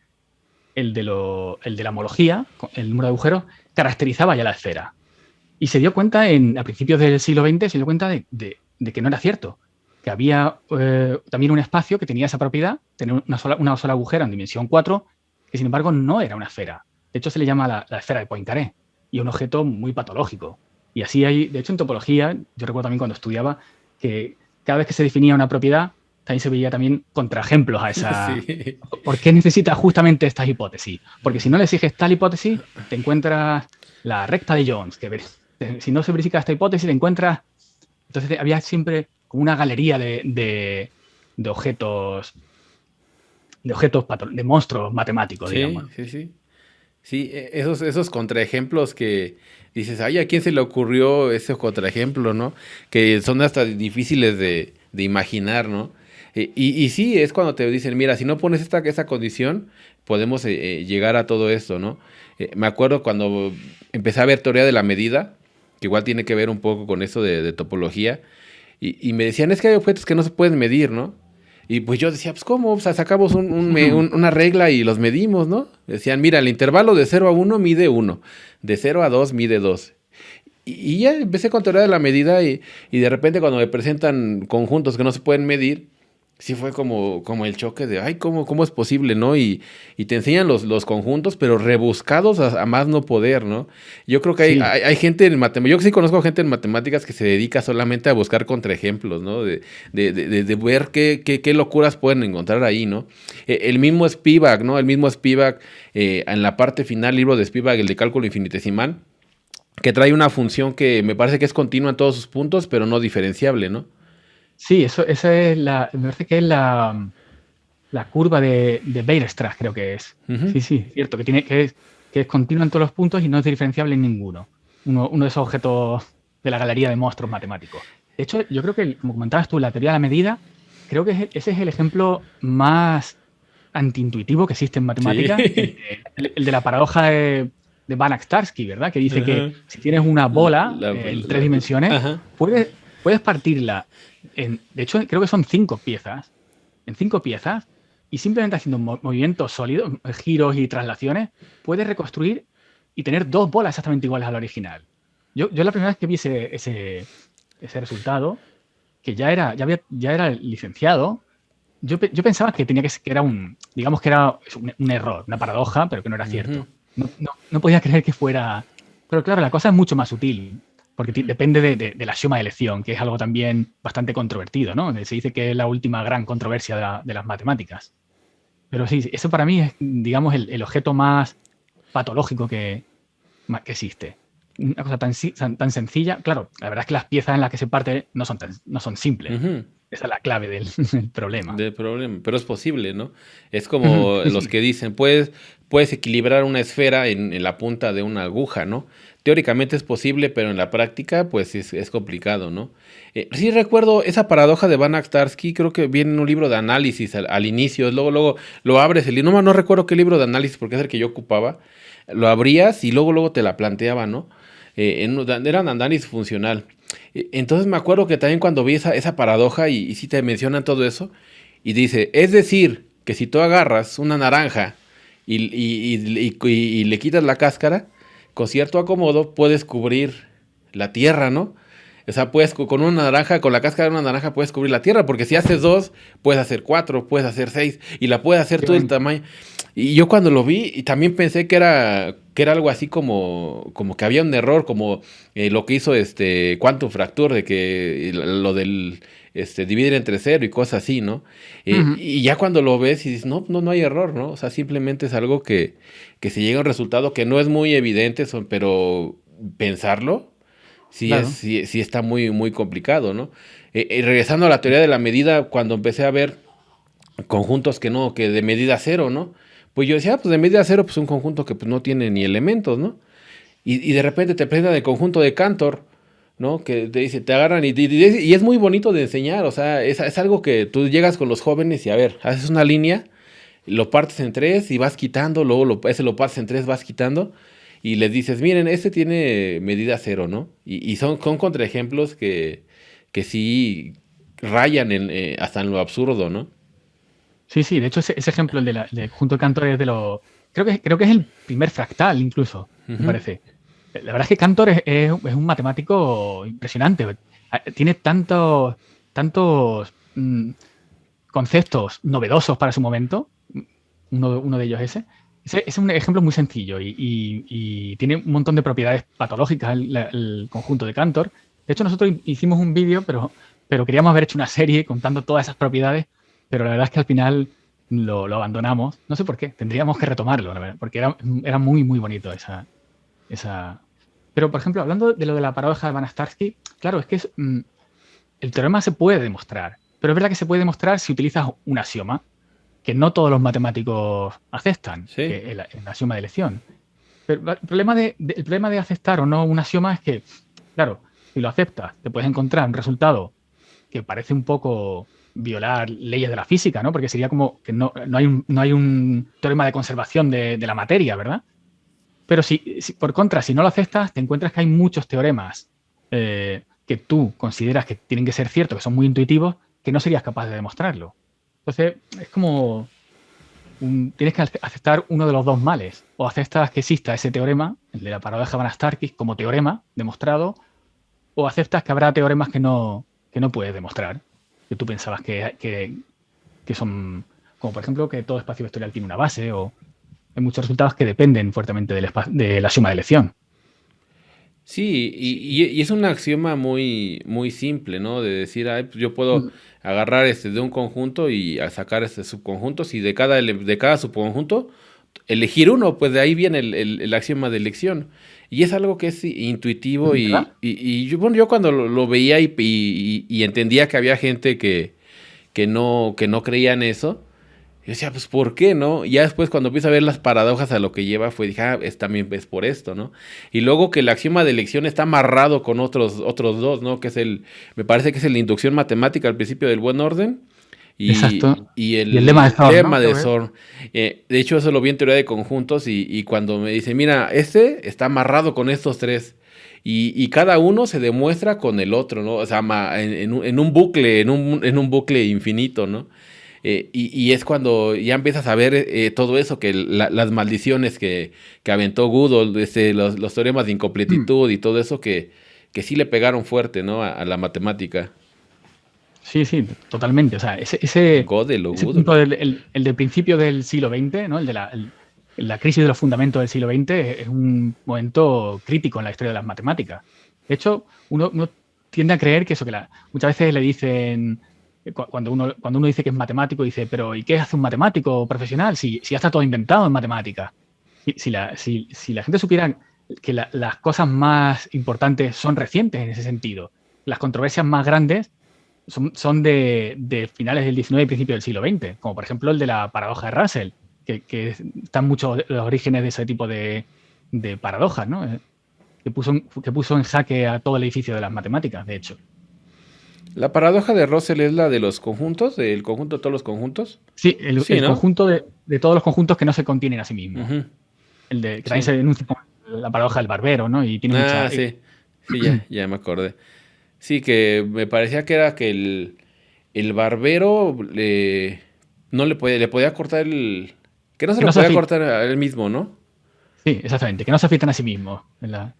la homología, el número de agujeros, caracterizaba ya la esfera. Y se dio cuenta a principios del siglo XX, se dio cuenta de que no era cierto, que había también un espacio que tenía esa propiedad, tener una sola agujera en dimensión 4, que sin embargo no era una esfera. De hecho, se le llama la esfera de Poincaré, y un objeto muy patológico. Y así hay, de hecho, en topología, yo recuerdo también cuando estudiaba, que cada vez que se definía una propiedad, también se veía también contraejemplos a esa... Sí. ¿Por qué necesitas justamente estas hipótesis? Porque si no le exiges tal hipótesis, te encuentras la recta de Jones, que si no se verifica esta hipótesis, te encuentras... Entonces había siempre como una galería de objetos, de monstruos matemáticos, digamos. Sí, sí, sí. Sí, esos contraejemplos que dices, ay, ¿a quién se le ocurrió ese contraejemplo, no? Que son hasta difíciles de imaginar, ¿no? Y sí, es cuando te dicen, mira, si no pones esa condición, podemos llegar a todo esto, ¿no? Me acuerdo cuando empecé a ver teoría de la medida, que igual tiene que ver un poco con eso de topología, y me decían, es que hay objetos que no se pueden medir, ¿no? Y pues yo decía, pues ¿cómo? O sea, sacamos una regla y los medimos, ¿no? Decían, mira, el intervalo de 0 a 1 mide 1, de 0 a 2 mide 2. Y ya empecé con teoría de la medida y de repente cuando me presentan conjuntos que no se pueden medir, sí fue como el choque de, ay, ¿cómo es posible, no? Y te enseñan los conjuntos, pero rebuscados a más no poder, ¿no? Yo creo que hay, Sí, hay, hay gente en matemáticas, yo sí conozco gente en matemáticas que se dedica solamente a buscar contraejemplos, ¿no? De ver qué locuras pueden encontrar ahí, ¿no? El mismo Spivak, ¿no? El mismo Spivak, en la parte final, libro de Spivak, el de cálculo infinitesimal, que trae una función que me parece que es continua en todos sus puntos, pero no diferenciable, ¿no? sí, esa es me parece que es la curva de Weierstrass, creo que es. Ujú. Sí, sí, cierto, que es continua en todos los puntos y no es diferenciable en ninguno. Uno de esos objetos de la galería de monstruos matemáticos. De hecho, yo creo que, como comentabas tú, la teoría de la medida, creo que ese es el ejemplo más antiintuitivo que existe en Sí. matemática, el de la paradoja de Banach-Tarski, ¿verdad? Que dice que Ajá. si tienes una bola La- en la- 3 dimensiones, ajá. puedes partirla de hecho, creo que son 5 piezas, en 5 piezas, y simplemente haciendo movimientos sólidos, giros y traslaciones, puedes reconstruir y tener 2 bolas exactamente iguales a la original. Yo la primera vez que vi ese resultado, que ya era licenciado, yo pensaba que que era digamos que era un error, una paradoja, pero que no era Ujú. cierto. No podía creer que fuera... Pero claro, la cosa es mucho más sutil, porque depende del axioma de elección, que es algo también bastante controvertido, ¿no? Se dice que es la última gran controversia de las matemáticas. Pero sí, eso para mí es, digamos, el objeto más patológico que existe. Una cosa tan sencilla. Claro, la verdad es que las piezas en las que se parte no son simples. Ujú. Esa es la clave del, del problema. Del problema, pero es posible, ¿no? Es Ujú, como sí, los sí. que dicen, puedes equilibrar una esfera en la punta de una aguja, ¿no? Teóricamente es posible, pero en la práctica, pues es complicado, ¿no? Sí recuerdo esa paradoja de Banach-Tarski, creo que viene en un libro de análisis al inicio, luego lo abres el libro, no recuerdo qué libro de análisis, porque es el que yo ocupaba, lo abrías y luego te la planteaba, ¿no? Era un análisis funcional. Entonces me acuerdo que también cuando vi esa paradoja y sí te mencionan todo eso, y dice, es decir, que si tú agarras una naranja y le quitas la cáscara, con cierto acomodo puedes cubrir la tierra, ¿no? O sea, puedes con una naranja, con la cáscara de una naranja puedes cubrir la tierra, porque si haces 2, puedes hacer 4, puedes hacer 6, y la puedes hacer todo el Efectivamente. tamaño. Y yo cuando lo vi, y también pensé que era algo así como que había un error, como lo que hizo Quantum Fracture, de que lo del dividir entre cero y cosas así, ¿no? Ujú, Y ya cuando lo ves y dices, no hay error, ¿no? O sea, simplemente es algo que se llega a un resultado que no es muy evidente, pero pensarlo claro. sí está muy, muy complicado, ¿no? Regresando a la teoría de la medida, cuando empecé a ver conjuntos que de medida cero, ¿no? Pues yo decía, pues de medida cero, pues un conjunto que pues no tiene ni elementos, ¿no? Y de repente te presentan el conjunto de Cantor, ¿no? Que te dice, te agarran y es muy bonito de enseñar, o sea, es algo que tú llegas con los jóvenes y a ver, haces una línea, lo partes en tres y vas quitando, luego ese lo partes en tres, vas quitando, y les dices, miren, este tiene medida cero, ¿no? Y son contraejemplos que sí rayan hasta en lo absurdo, ¿no? Sí, sí. De hecho, ese ejemplo, el de conjunto de Cantor, es creo que es el primer fractal, incluso, me Ujú. parece. La verdad es que Cantor es un matemático impresionante. Tiene tantos conceptos novedosos para su momento. Uno de ellos ese es un ejemplo muy sencillo y tiene un montón de propiedades patológicas el conjunto de Cantor. De hecho, nosotros hicimos un vídeo, pero queríamos haber hecho una serie contando todas esas propiedades, pero la verdad es que al final lo abandonamos. No sé por qué, tendríamos que retomarlo, la verdad, porque era muy, muy bonito esa. Pero, por ejemplo, hablando de lo de la paradoja de Banach-Tarski, claro, es que el teorema se puede demostrar, pero es verdad que se puede demostrar si utilizas un axioma que no todos los matemáticos aceptan, Sí. que es el axioma de elección. Pero el problema de aceptar o no un axioma es que, claro, si lo aceptas, te puedes encontrar un resultado que parece un poco violar leyes de la física, ¿no? Porque sería como que no hay un teorema de conservación de la materia, ¿verdad? Pero por contra, si no lo aceptas, te encuentras que hay muchos teoremas que tú consideras que tienen que ser ciertos, que son muy intuitivos, que no serías capaz de demostrarlo. Entonces, es como tienes que aceptar uno de los dos males. O aceptas que exista ese teorema, el de la paradoja de Banach-Tarski, como teorema demostrado, o aceptas que habrá teoremas que no puedes demostrar, que tú pensabas que son, como por ejemplo, que todo espacio vectorial tiene una base, o hay muchos resultados que dependen fuertemente de la suma de elección. Sí, y es un axioma muy, muy simple, ¿no? De decir, ay, pues yo puedo agarrar de un conjunto y a sacar subconjuntos y de cada subconjunto elegir uno, pues de ahí viene el axioma de elección. Y es algo que es intuitivo ¿Verdad? y yo, bueno, yo cuando lo veía y entendía que había gente que no creía en eso, yo decía, pues ¿por qué no? Y ya después cuando empiezo a ver las paradojas a lo que lleva, dije, también es por esto, ¿no? Y luego que el axioma de elección está amarrado con otros dos, ¿no? Me parece que es el de inducción matemática al principio del buen orden Exacto. y Y el lema de el Thor, ¿no? lema Creo de que es. Zorn. De hecho, eso lo vi en teoría de conjuntos y cuando me dice, mira, este está amarrado con estos tres. Y cada uno se demuestra con el otro, ¿no? O sea, en un bucle, en un bucle infinito, ¿no? Y es cuando ya empiezas a ver todo eso, que las maldiciones que aventó Gödel, los teoremas de incompletitud y todo eso que sí le pegaron fuerte, ¿no? A la matemática. Sí, sí, totalmente. O sea, ese Gödel o Gödel. punto el del principio del siglo XX, ¿no? La crisis de los fundamentos del siglo XX es un momento crítico en la historia de las matemáticas. De hecho, uno tiende a creer que muchas veces le dicen, cuando uno dice que es matemático, dice, pero ¿y qué hace un matemático profesional si ya está todo inventado en matemáticas? Si la gente supiera que las cosas más importantes son recientes en ese sentido, las controversias más grandes son de finales del XIX y principios del siglo XX, como por ejemplo el de la paradoja de Russell, que están muchos los orígenes de ese tipo de paradojas, ¿no? Que puso en jaque a todo el edificio de las matemáticas, de hecho. La paradoja de Russell es la de los conjuntos, del conjunto de todos los conjuntos. Sí, Sí, el ¿no? conjunto de todos los conjuntos que no se contienen a sí mismos. Ujú, Que también sí. se denuncia como la paradoja del barbero, ¿no? Y tiene Ah, mucha. sí. Sí, ya me acordé. Sí, que me parecía que era que el barbero no le podía cortar que no se Que lo no se podía afeitan. cortar a él mismo, ¿no? Sí, exactamente, que no se afeitan a sí mismos. Me pare,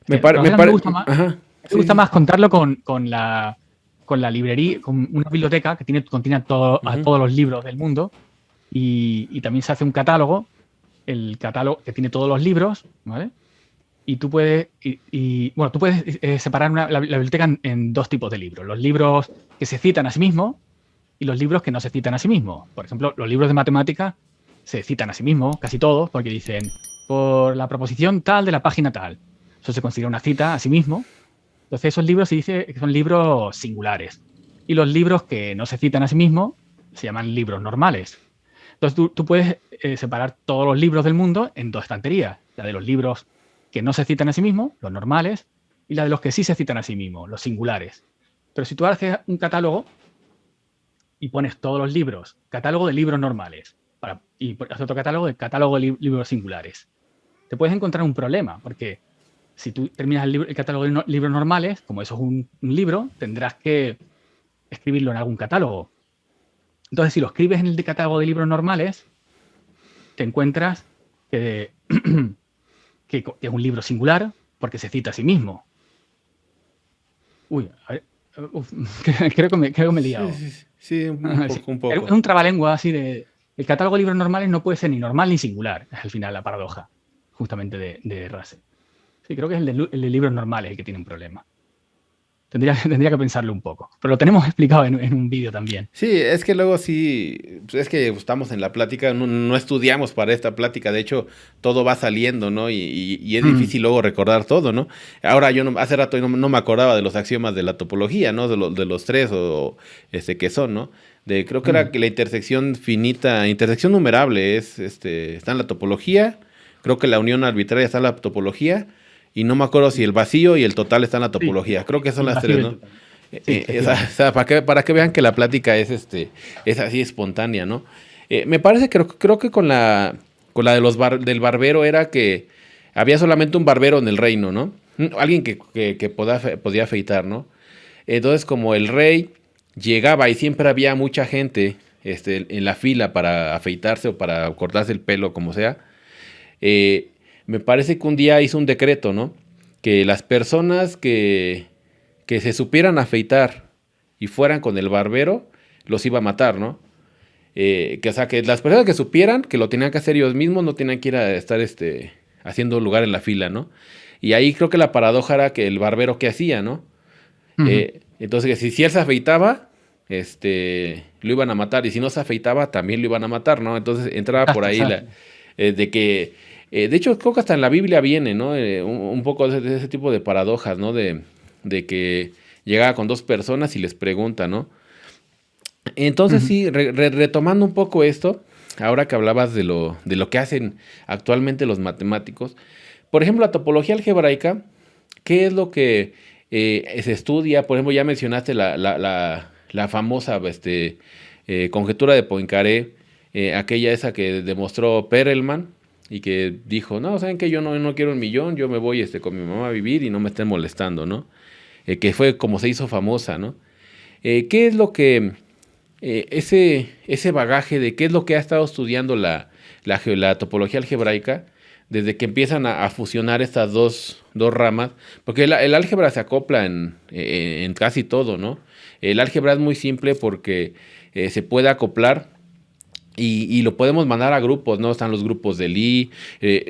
Pero a me mí me pare, gusta más, ajá, me sí, gusta sí. más contarlo con la librería, con una biblioteca que contiene a Ujú. todos los libros del mundo y también se hace un catálogo, el catálogo que tiene todos los libros, ¿vale? Y bueno, tú puedes separar la biblioteca en dos tipos de libros. Los libros que se citan a sí mismos y los libros que no se citan a sí mismos. Por ejemplo, los libros de matemáticas se citan a sí mismos, casi todos, porque dicen, por la proposición tal de la página tal. Eso se considera una cita a sí mismo. Entonces, esos libros se dice que son libros singulares. Y los libros que no se citan a sí mismos se llaman libros normales. Entonces, tú puedes separar todos los libros del mundo en dos estanterías. La de los libros que no se citan a sí mismos, los normales, y la de los que sí se citan a sí mismos, los singulares. Pero si tú haces un catálogo y pones todos los libros, catálogo de libros normales, y haces otro catálogo de libros singulares, te puedes encontrar un problema, porque si tú terminas el catálogo de libros normales, como eso es un libro, tendrás que escribirlo en algún catálogo. Entonces, si lo escribes en el catálogo de libros normales, te encuentras que que es un libro singular porque se cita a sí mismo. Uy, a ver, creo que me he liado. Sí, Sí. un Es poco. un trabalengua así de... El catálogo de libros normales no puede ser ni normal ni singular. Es al final la paradoja, justamente de Russell. Sí, creo que es el de libros normales el que tiene un problema. Tendría que pensarlo un poco. Pero lo tenemos explicado en un vídeo también. Sí, es que luego sí, es que estamos en la plática, no estudiamos para esta plática, de hecho todo va saliendo, ¿no? Y es Mm, difícil luego recordar todo, ¿no? Ahora yo hace rato no me acordaba de los axiomas de la topología, ¿no? De los tres que son, ¿no? Creo que era mm. que la intersección finita, intersección numerable está en la topología, creo que la unión arbitraria está en la topología, y no me acuerdo si el vacío y el total están en la Sí, topología, creo que son el las vacío tres, y el ¿no? total. Sí, O efectivamente. sea, para que vean que la plática es así espontánea, ¿no? Me parece que creo que con la de del barbero era que había solamente un barbero en el reino, ¿no? Alguien que podía afeitar, ¿no? Entonces, como el rey llegaba y siempre había mucha gente en la fila para afeitarse o para cortarse el pelo, como sea, eh, me parece que un día hizo un decreto, ¿no? Que las personas que se supieran afeitar y fueran con el barbero, los iba a matar, ¿no? O sea, que las personas que supieran que lo tenían que hacer ellos mismos, no tenían que ir a estar haciendo lugar en la fila, ¿no? Y ahí creo que la paradoja era que el barbero que hacía, ¿no? Ujú. Entonces, que si él se afeitaba, lo iban a matar, y si no se afeitaba, también lo iban a matar, ¿no? Entonces entraba por Exacto, ahí exacto. de que, de hecho, creo que hasta en la Biblia viene, ¿no? Un poco de ese tipo de paradojas, ¿no? De que llegaba con dos personas y les pregunta, ¿no? Entonces, Ujú. sí, retomando un poco esto, ahora que hablabas de lo que hacen actualmente los matemáticos, por ejemplo, la topología algebraica, ¿qué es lo que se estudia? Por ejemplo, ya mencionaste la famosa conjetura de Poincaré, aquella esa que demostró Perelman y que dijo, no, ¿saben qué? Yo no quiero 1 millón, yo me voy con mi mamá a vivir y no me estén molestando, ¿no? Que fue como se hizo famosa, ¿no? ¿Qué es lo que, ese bagaje de qué es lo que ha estado estudiando la topología algebraica desde que empiezan a fusionar estas dos ramas? Porque el álgebra se acopla en casi todo, ¿no? El álgebra es muy simple porque se puede acoplar y lo podemos mandar a grupos, ¿no? Están los grupos de Lie,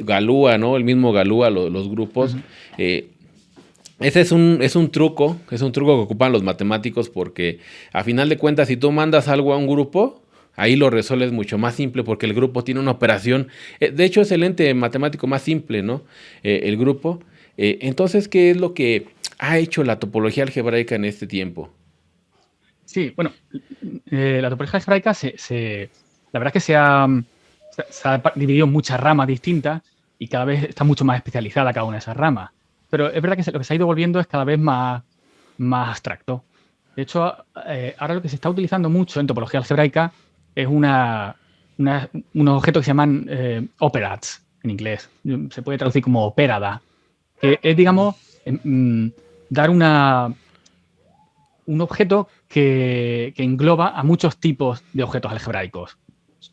Galúa, ¿no? El mismo Galúa, los grupos. Ujú. Eh, Ese es un truco que ocupan los matemáticos porque a final de cuentas si tú mandas algo a un grupo, ahí lo resuelves mucho más simple porque el grupo tiene una operación, de hecho es el ente matemático más simple, ¿no? El grupo. Entonces, ¿qué es lo que ha hecho la topología algebraica en este tiempo? Sí, bueno, la topología algebraica la verdad es que se ha dividido en muchas ramas distintas y cada vez está mucho más especializada cada una de esas ramas. Pero es verdad que lo que se ha ido volviendo es cada vez más abstracto. De hecho, ahora lo que se está utilizando mucho en topología algebraica es unos objetos que se llaman operads en inglés. Se puede traducir como opérada, que es, digamos, dar un objeto que engloba a muchos tipos de objetos algebraicos,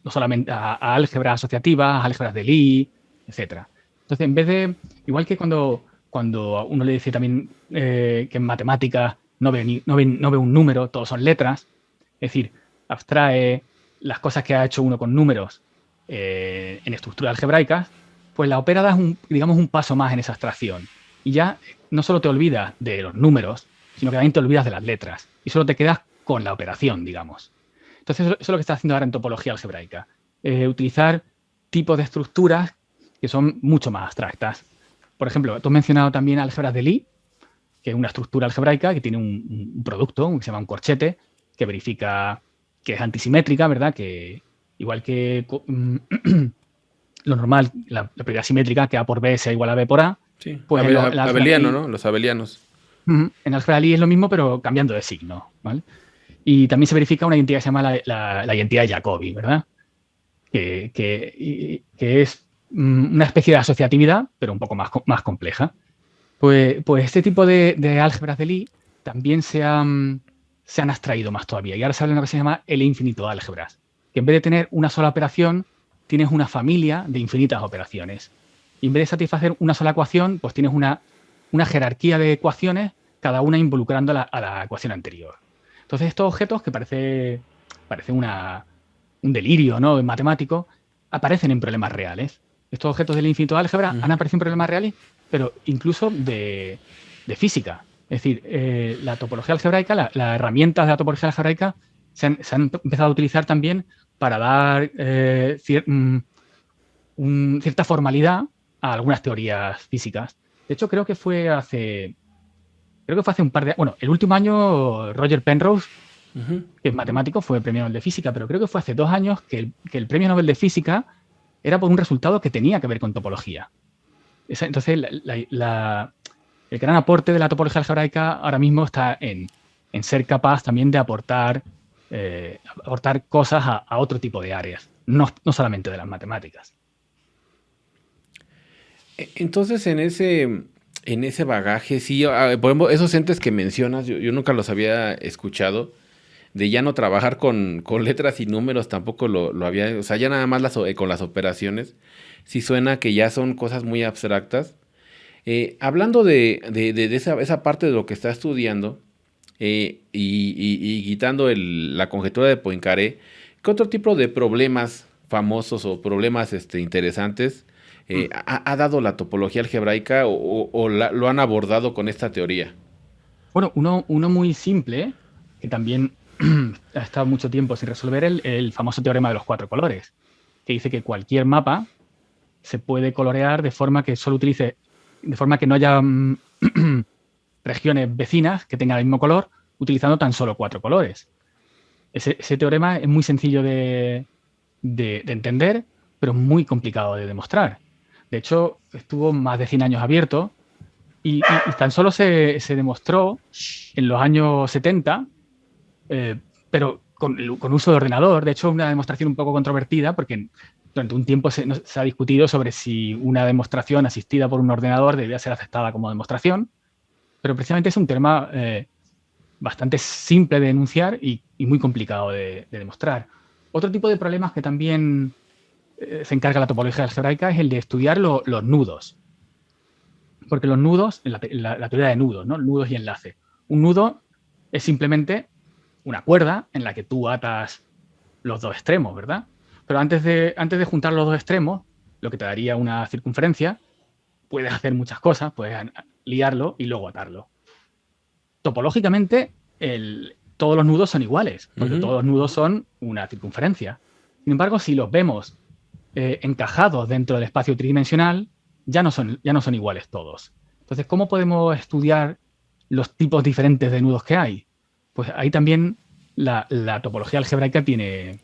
no solamente a álgebras asociativas, a álgebras de Lie, etcétera. Entonces, en vez de, igual que cuando uno le dice también que en matemáticas no ve un número, todos son letras, es decir, abstrae las cosas que ha hecho uno con números en estructuras algebraicas, pues la operada es digamos, un paso más en esa abstracción. Y ya no solo te olvidas de los números, sino que también te olvidas de las letras y solo te quedas con la operación, digamos. Entonces, eso es lo que está haciendo ahora en topología algebraica. Utilizar tipos de estructuras que son mucho más abstractas. Por ejemplo, tú has mencionado también álgebras de Lie, que es una estructura algebraica que tiene un producto que se llama un corchete, que verifica que es antisimétrica, ¿verdad? Que igual que lo normal, la propiedad simétrica, que A por B sea igual a B por A, Sí, pues en la álgebra de abeliano, Lie, ¿no? Los abelianos. en álgebra de Lie es lo mismo, pero cambiando de signo, ¿vale? Y también se verifica una identidad que se llama la identidad de Jacobi, ¿verdad? Que es una especie de asociatividad, pero un poco más compleja. Pues este tipo de álgebras de Lie también se han abstraído más todavía. Y ahora se habla de lo que se llama el infinito de álgebras. Que en vez de tener una sola operación, tienes una familia de infinitas operaciones. Y en vez de satisfacer una sola ecuación, pues tienes una jerarquía de ecuaciones, cada una involucrando a la ecuación anterior. Entonces, estos objetos, que parece un delirio, ¿no?, matemático, aparecen en problemas reales. Estos objetos del infinito de álgebra han aparecido en problemas reales, pero incluso de física. Es decir, la topología algebraica, las herramientas de la topología algebraica se han empezado a utilizar también para dar cierta formalidad a algunas teorías físicas. De hecho, creo que fue hace un par de... Bueno, el último año Roger Penrose, que es matemático, fue premio Nobel de Física, pero creo que fue hace 2 años que el premio Nobel de Física era por un resultado que tenía que ver con topología. Entonces, el gran aporte de la topología algebraica ahora mismo está en ser capaz también de aportar cosas a otro tipo de áreas, no solamente de las matemáticas. Entonces, en ese bagaje, sí, por ejemplo, esos entes que mencionas, yo nunca los había escuchado, de ya no trabajar con letras y números, tampoco lo había, o sea, ya nada más con las operaciones, sí suena que ya son cosas muy abstractas. Hablando de esa parte de lo que está estudiando, y quitando la conjetura de Poincaré, ¿qué otro tipo de problemas famosos o problemas interesantes ha dado la topología algebraica o lo han abordado con esta teoría? Bueno, uno muy simple, que también ha estado mucho tiempo sin resolver, el famoso teorema de los 4 colores, que dice que cualquier mapa se puede colorear de forma que no haya regiones vecinas que tengan el mismo color, utilizando tan solo 4 colores. Ese teorema es muy sencillo de entender, pero muy complicado de demostrar. De hecho, estuvo más de 100 años abierto y tan solo se demostró en los años 70, pero con uso de ordenador. De hecho, una demostración un poco controvertida porque durante un tiempo se ha discutido sobre si una demostración asistida por un ordenador debía ser aceptada como demostración, pero precisamente es un teorema bastante simple de enunciar y muy complicado de demostrar. Otro tipo de problemas que también se encarga la topología algebraica es el de estudiar los nudos. Porque los nudos, la teoría de nudos, ¿no?, nudos y enlaces. Un nudo es simplemente una cuerda en la que tú atas los 2 extremos, ¿verdad? Pero antes de juntar los 2 extremos, lo que te daría una circunferencia, puedes hacer muchas cosas, puedes liarlo y luego atarlo. Topológicamente, todos los nudos son iguales, porque todos los nudos son una circunferencia. Sin embargo, si los vemos encajados dentro del espacio tridimensional, ya no son iguales todos. Entonces, ¿cómo podemos estudiar los tipos diferentes de nudos que hay? Pues ahí también la topología algebraica tiene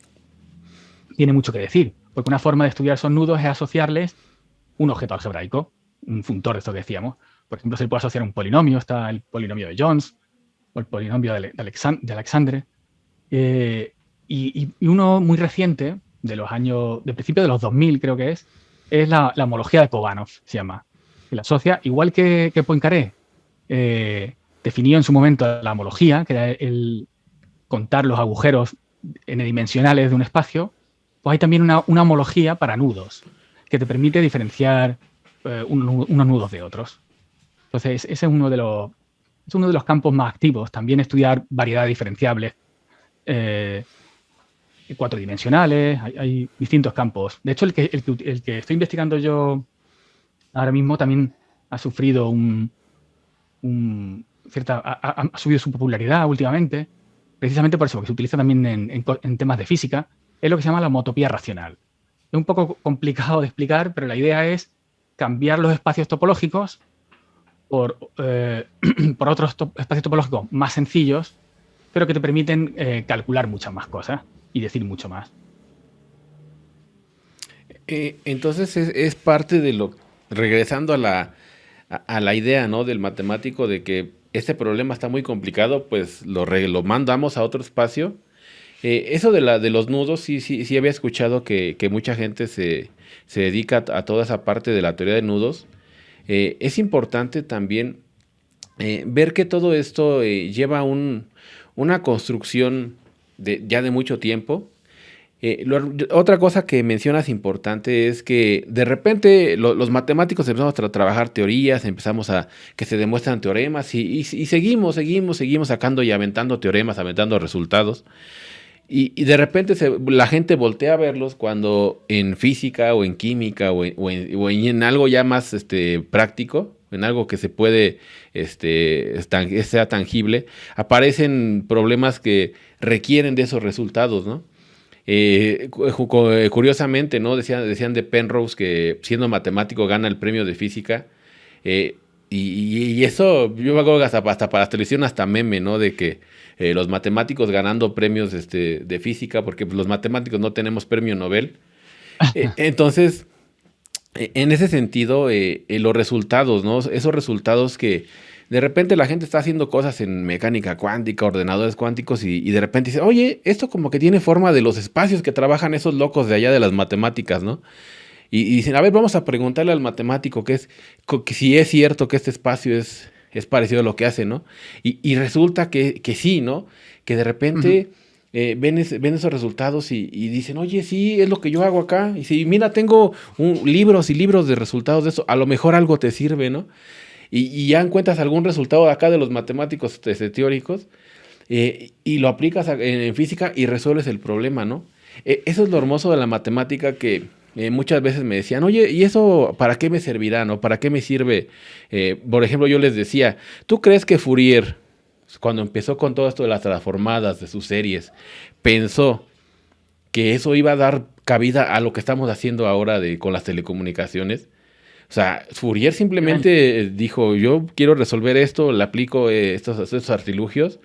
mucho que decir, porque una forma de estudiar esos nudos es asociarles un objeto algebraico, un funtor, esto que decíamos. Por ejemplo, se le puede asociar un polinomio, está el polinomio de Jones o el polinomio de Alexandre. Y uno muy reciente, de principios de los 2000 creo que es la homología de Koganov, se llama. Que la asocia, igual que Poincaré definió en su momento la homología, que era el contar los agujeros n-dimensionales de un espacio, pues hay también una homología para nudos, que te permite diferenciar unos nudos de otros. Entonces, ese es uno de los campos más activos. También estudiar variedades diferenciables, cuatrodimensionales, hay distintos campos. De hecho, el que estoy investigando yo ahora mismo también ha sufrido ha subido su popularidad últimamente, precisamente por eso, porque se utiliza también en temas de física, es lo que se llama la homotopía racional. Es un poco complicado de explicar, pero la idea es cambiar los espacios topológicos por otros espacios topológicos más sencillos, pero que te permiten calcular muchas más cosas y decir mucho más. Entonces es parte de regresando a la idea, ¿no?, del matemático, de que este problema está muy complicado, pues lo mandamos a otro espacio. Eso de los nudos, sí había escuchado que mucha gente se dedica a toda esa parte de la teoría de nudos. Es importante también ver que todo esto lleva una construcción ya de mucho tiempo. Otra cosa que mencionas importante es que de repente los matemáticos empezamos a trabajar teorías, empezamos a que se demuestran teoremas y seguimos sacando y aventando teoremas, aventando resultados. Y de repente la gente voltea a verlos cuando en física o en química o en algo ya más práctico, en algo que se puede, sea tangible, aparecen problemas que requieren de esos resultados, ¿no? Curiosamente, ¿no? Decían de Penrose que siendo matemático gana el premio de física. eh, y eso, yo me acuerdo que hasta para la televisión, hasta meme, ¿no? De que los matemáticos ganando premios de física, porque pues, los matemáticos no tenemos premio Nobel. Entonces, en ese sentido, los resultados, ¿no? Esos resultados que de repente la gente está haciendo cosas en mecánica cuántica, ordenadores cuánticos, y de repente dice, oye, esto como que tiene forma de los espacios que trabajan esos locos de allá de las matemáticas, ¿no? Y dicen, a ver, vamos a preguntarle al matemático que si es cierto que este espacio es parecido a lo que hace, ¿no? Y resulta que sí, ¿no? Que de repente ven esos resultados y dicen, oye, sí, es lo que yo hago acá. Y si, mira, tengo libros y libros de resultados de eso, a lo mejor algo te sirve, ¿no? Y ya encuentras algún resultado de acá de los matemáticos teóricos y lo aplicas en física y resuelves el problema, ¿no? Eso es lo hermoso de la matemática que muchas veces me decían, oye, ¿y eso para qué me servirá, no? ¿Para qué me sirve? Por ejemplo, yo les decía, ¿tú crees que Fourier, cuando empezó con todo esto de las transformadas, de sus series, pensó que eso iba a dar cabida a lo que estamos haciendo ahora con las telecomunicaciones? O sea, Fourier simplemente dijo, yo quiero resolver esto, le aplico estos artilugios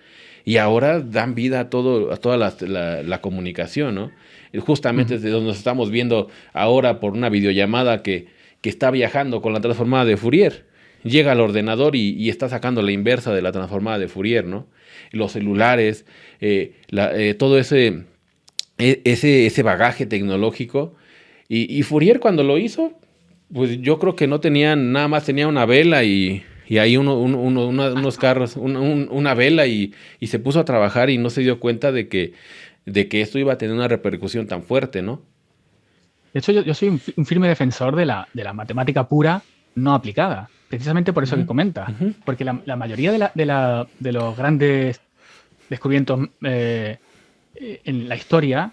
y ahora dan vida a toda la comunicación, ¿no? Justamente desde donde nos estamos viendo ahora por una videollamada que está viajando con la transformada de Fourier. Llega al ordenador y está sacando la inversa de la transformada de Fourier, ¿no? Los celulares, todo ese bagaje tecnológico. Y Fourier cuando lo hizo, pues yo creo que no tenía nada más, tenía una vela y ahí unos carros, una vela y se puso a trabajar y no se dio cuenta de que esto iba a tener una repercusión tan fuerte, ¿no? De hecho, yo soy un firme defensor de la matemática pura no aplicada, precisamente por eso que comentas, porque la mayoría de los grandes descubrimientos en la historia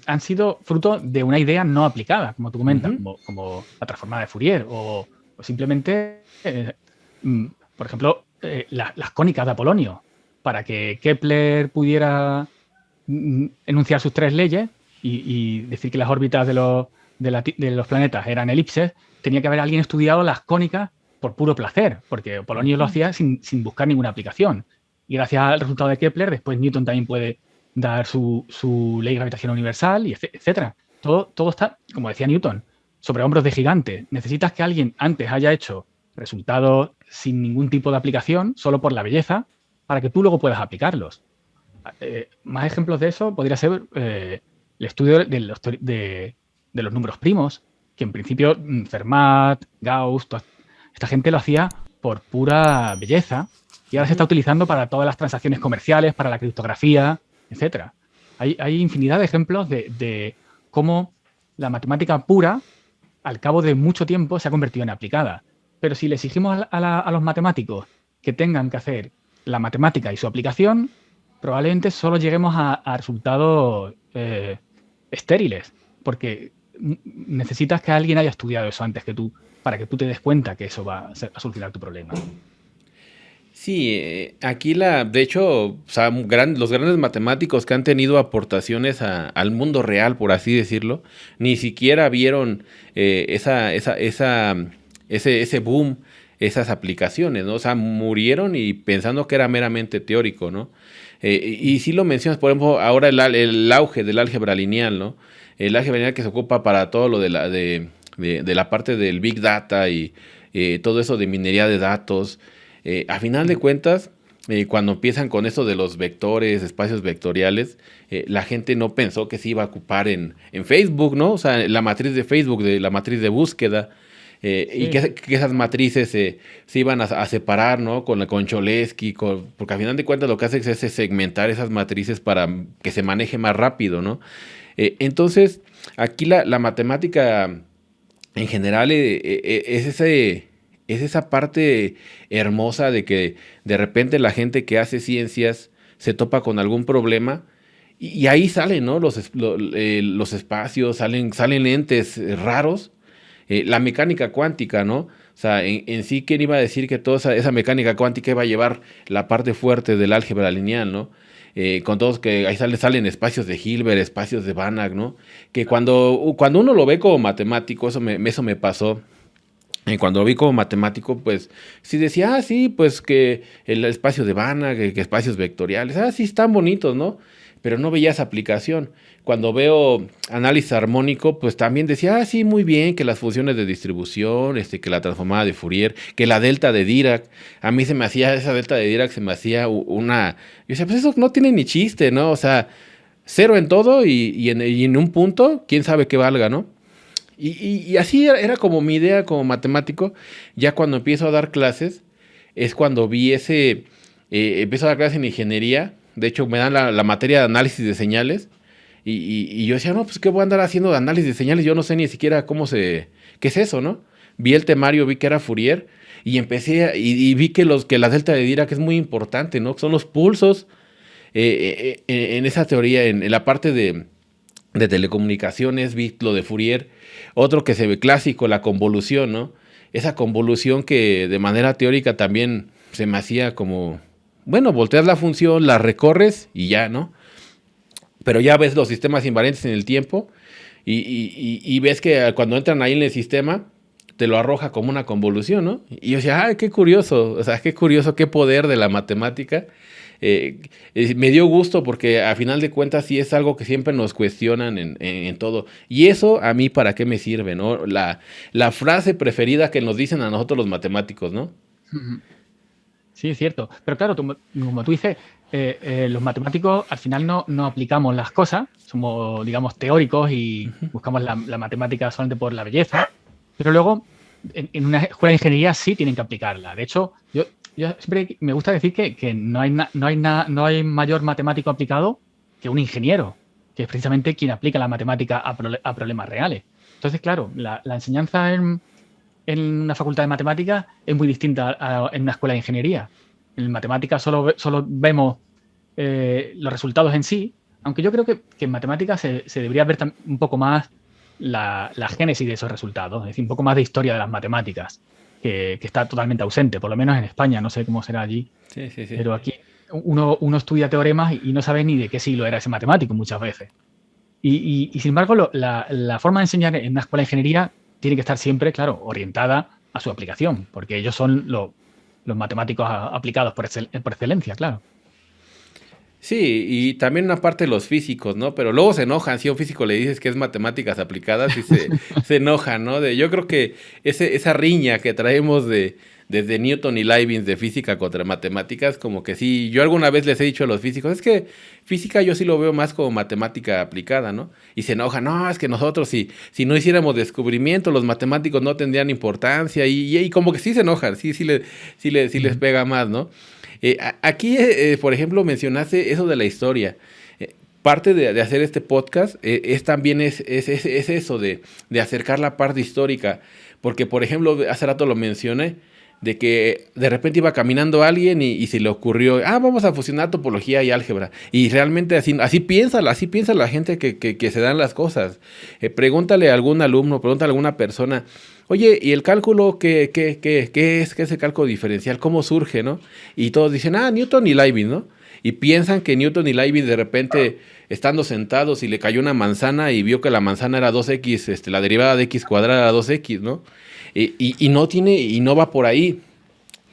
han sido fruto de una idea no aplicada, como tú comentas, como la transformada de Fourier o simplemente, por ejemplo, las cónicas de Apolonio. Para que Kepler pudiera enunciar sus tres leyes y decir que las órbitas de los planetas eran elipses, tenía que haber alguien estudiado las cónicas por puro placer, porque Apolonio lo hacía sin buscar ninguna aplicación. Y gracias al resultado de Kepler, después Newton también puede dar su ley de gravitación universal, y etcétera. Todo está, como decía Newton, sobre hombros de gigantes. Necesitas que alguien antes haya hecho resultados sin ningún tipo de aplicación, solo por la belleza, para que tú luego puedas aplicarlos. Más ejemplos de eso podría ser el estudio de los números primos, que en principio Fermat, Gauss, toda esta gente lo hacía por pura belleza y ahora se está utilizando para todas las transacciones comerciales, para la criptografía, etcétera. Hay infinidad de ejemplos de cómo la matemática pura, al cabo de mucho tiempo, se ha convertido en aplicada. Pero si le exigimos a los matemáticos que tengan que hacer la matemática y su aplicación, probablemente solo lleguemos a resultados estériles, porque necesitas que alguien haya estudiado eso antes que tú, para que tú te des cuenta que eso va a solucionar tu problema. Sí, aquí de hecho, o sea, los grandes matemáticos que han tenido aportaciones al mundo real, por así decirlo, ni siquiera vieron ese boom, esas aplicaciones, ¿no? O sea, murieron y pensando que era meramente teórico, ¿no? Y sí lo mencionas, por ejemplo, ahora el auge del álgebra lineal, ¿no? El álgebra lineal que se ocupa para todo lo de la parte del Big Data y todo eso de minería de datos. A final de cuentas, cuando empiezan con eso de los vectores, espacios vectoriales, la gente no pensó que se iba a ocupar en Facebook, ¿no? O sea, la matriz de Facebook, la matriz de búsqueda. Y Sí. que esas matrices se iban a separar, ¿no? Con Cholesky, porque al final de cuentas lo que hace es segmentar esas matrices para que se maneje más rápido, ¿no? Entonces, aquí la matemática en general es esa parte hermosa de que de repente la gente que hace ciencias se topa con algún problema y ahí salen, ¿no? Los espacios, salen entes raros. La mecánica cuántica, ¿no? O sea, en sí, ¿quién iba a decir que toda esa mecánica cuántica iba a llevar la parte fuerte del álgebra lineal, ¿no? Con todos que ahí salen espacios de Hilbert, espacios de Banach, ¿no? Que cuando uno lo ve como matemático, eso me pasó. Cuando lo vi como matemático, pues sí decía, sí, pues que el espacio de Banach, que espacios vectoriales, sí están bonitos, ¿no? Pero no veía esa aplicación. Cuando veo análisis armónico, pues también decía, sí, muy bien, que las funciones de distribución, que la transformada de Fourier, que la delta de Dirac, a mí se me hacía, esa delta de Dirac se me hacía una... Yo decía, pues eso no tiene ni chiste, ¿no? O sea, cero en todo y en un punto, quién sabe qué valga, ¿no? Y así era como mi idea como matemático. Ya cuando empiezo a dar clases, es cuando vi empiezo a dar clases en ingeniería. De hecho, me dan la materia de análisis de señales. Y yo decía, no, pues qué voy a andar haciendo de análisis de señales. Yo no sé ni siquiera qué es eso, ¿no? Vi el temario, vi que era Fourier. Y y vi que la delta de Dirac es muy importante, ¿no? Son los pulsos. En esa teoría, en la parte de telecomunicaciones, vi lo de Fourier. Otro que se ve clásico, la convolución, ¿no? Esa convolución que de manera teórica también se me hacía como, bueno, volteas la función, la recorres y ya, ¿no? Pero ya ves los sistemas invariantes en el tiempo y ves que cuando entran ahí en el sistema, te lo arroja como una convolución, ¿no? Y yo decía, ay, qué curioso, o sea, qué curioso, qué poder de la matemática. Me dio gusto porque a final de cuentas sí es algo que siempre nos cuestionan en todo. Y eso a mí para qué me sirve, ¿no? La frase preferida que nos dicen a nosotros los matemáticos, ¿no? Sí, es cierto. Pero claro, como tú dices, los matemáticos al final no aplicamos las cosas, somos, digamos, teóricos y buscamos la matemática solamente por la belleza, pero luego en una escuela de ingeniería sí tienen que aplicarla. De hecho, yo siempre me gusta decir que no hay mayor matemático aplicado que un ingeniero, que es precisamente quien aplica la matemática a problemas reales. Entonces, claro, la enseñanza en una facultad de matemáticas es muy distinta en una escuela de ingeniería. En matemáticas solo vemos los resultados en sí, aunque yo creo que en matemáticas se debería ver un poco más la génesis de esos resultados, es decir, un poco más de historia de las matemáticas, que está totalmente ausente, por lo menos en España, no sé cómo será allí, Sí, sí, sí. pero aquí uno estudia teoremas y no sabe ni de qué siglo era ese matemático muchas veces. Y sin embargo, la forma de enseñar en una escuela de ingeniería tiene que estar siempre, claro, orientada a su aplicación, porque ellos son los matemáticos aplicados por excelencia, claro. Sí, y también una parte de los físicos, ¿no? Pero luego se enojan, si a un físico le dices que es matemáticas aplicadas y se enojan, ¿no? Yo creo que esa riña que traemos desde Newton y Leibniz de física contra matemáticas, como que sí, yo alguna vez les he dicho a los físicos, es que física yo sí lo veo más como matemática aplicada, ¿no? Y se enojan, no, es que nosotros si no hiciéramos descubrimiento, los matemáticos no tendrían importancia, y como que sí se enojan, sí les pega más, ¿no? Aquí, por ejemplo, mencionaste eso de la historia. Parte de hacer este podcast es también es eso de acercar la parte histórica. Porque, por ejemplo, hace rato lo mencioné, de que de repente iba caminando alguien y se le ocurrió, vamos a fusionar topología y álgebra. Y realmente así piensa la gente que se dan las cosas. Pregúntale a algún alumno, pregúntale a alguna persona, oye, ¿y el cálculo qué es? ¿Qué es el cálculo diferencial? ¿Cómo surge, no? Y todos dicen, Newton y Leibniz, ¿no? Y piensan que Newton y Leibniz de repente, estando sentados y le cayó una manzana y vio que la manzana era 2x, la derivada de x cuadrada era 2x, ¿no? Y no va por ahí.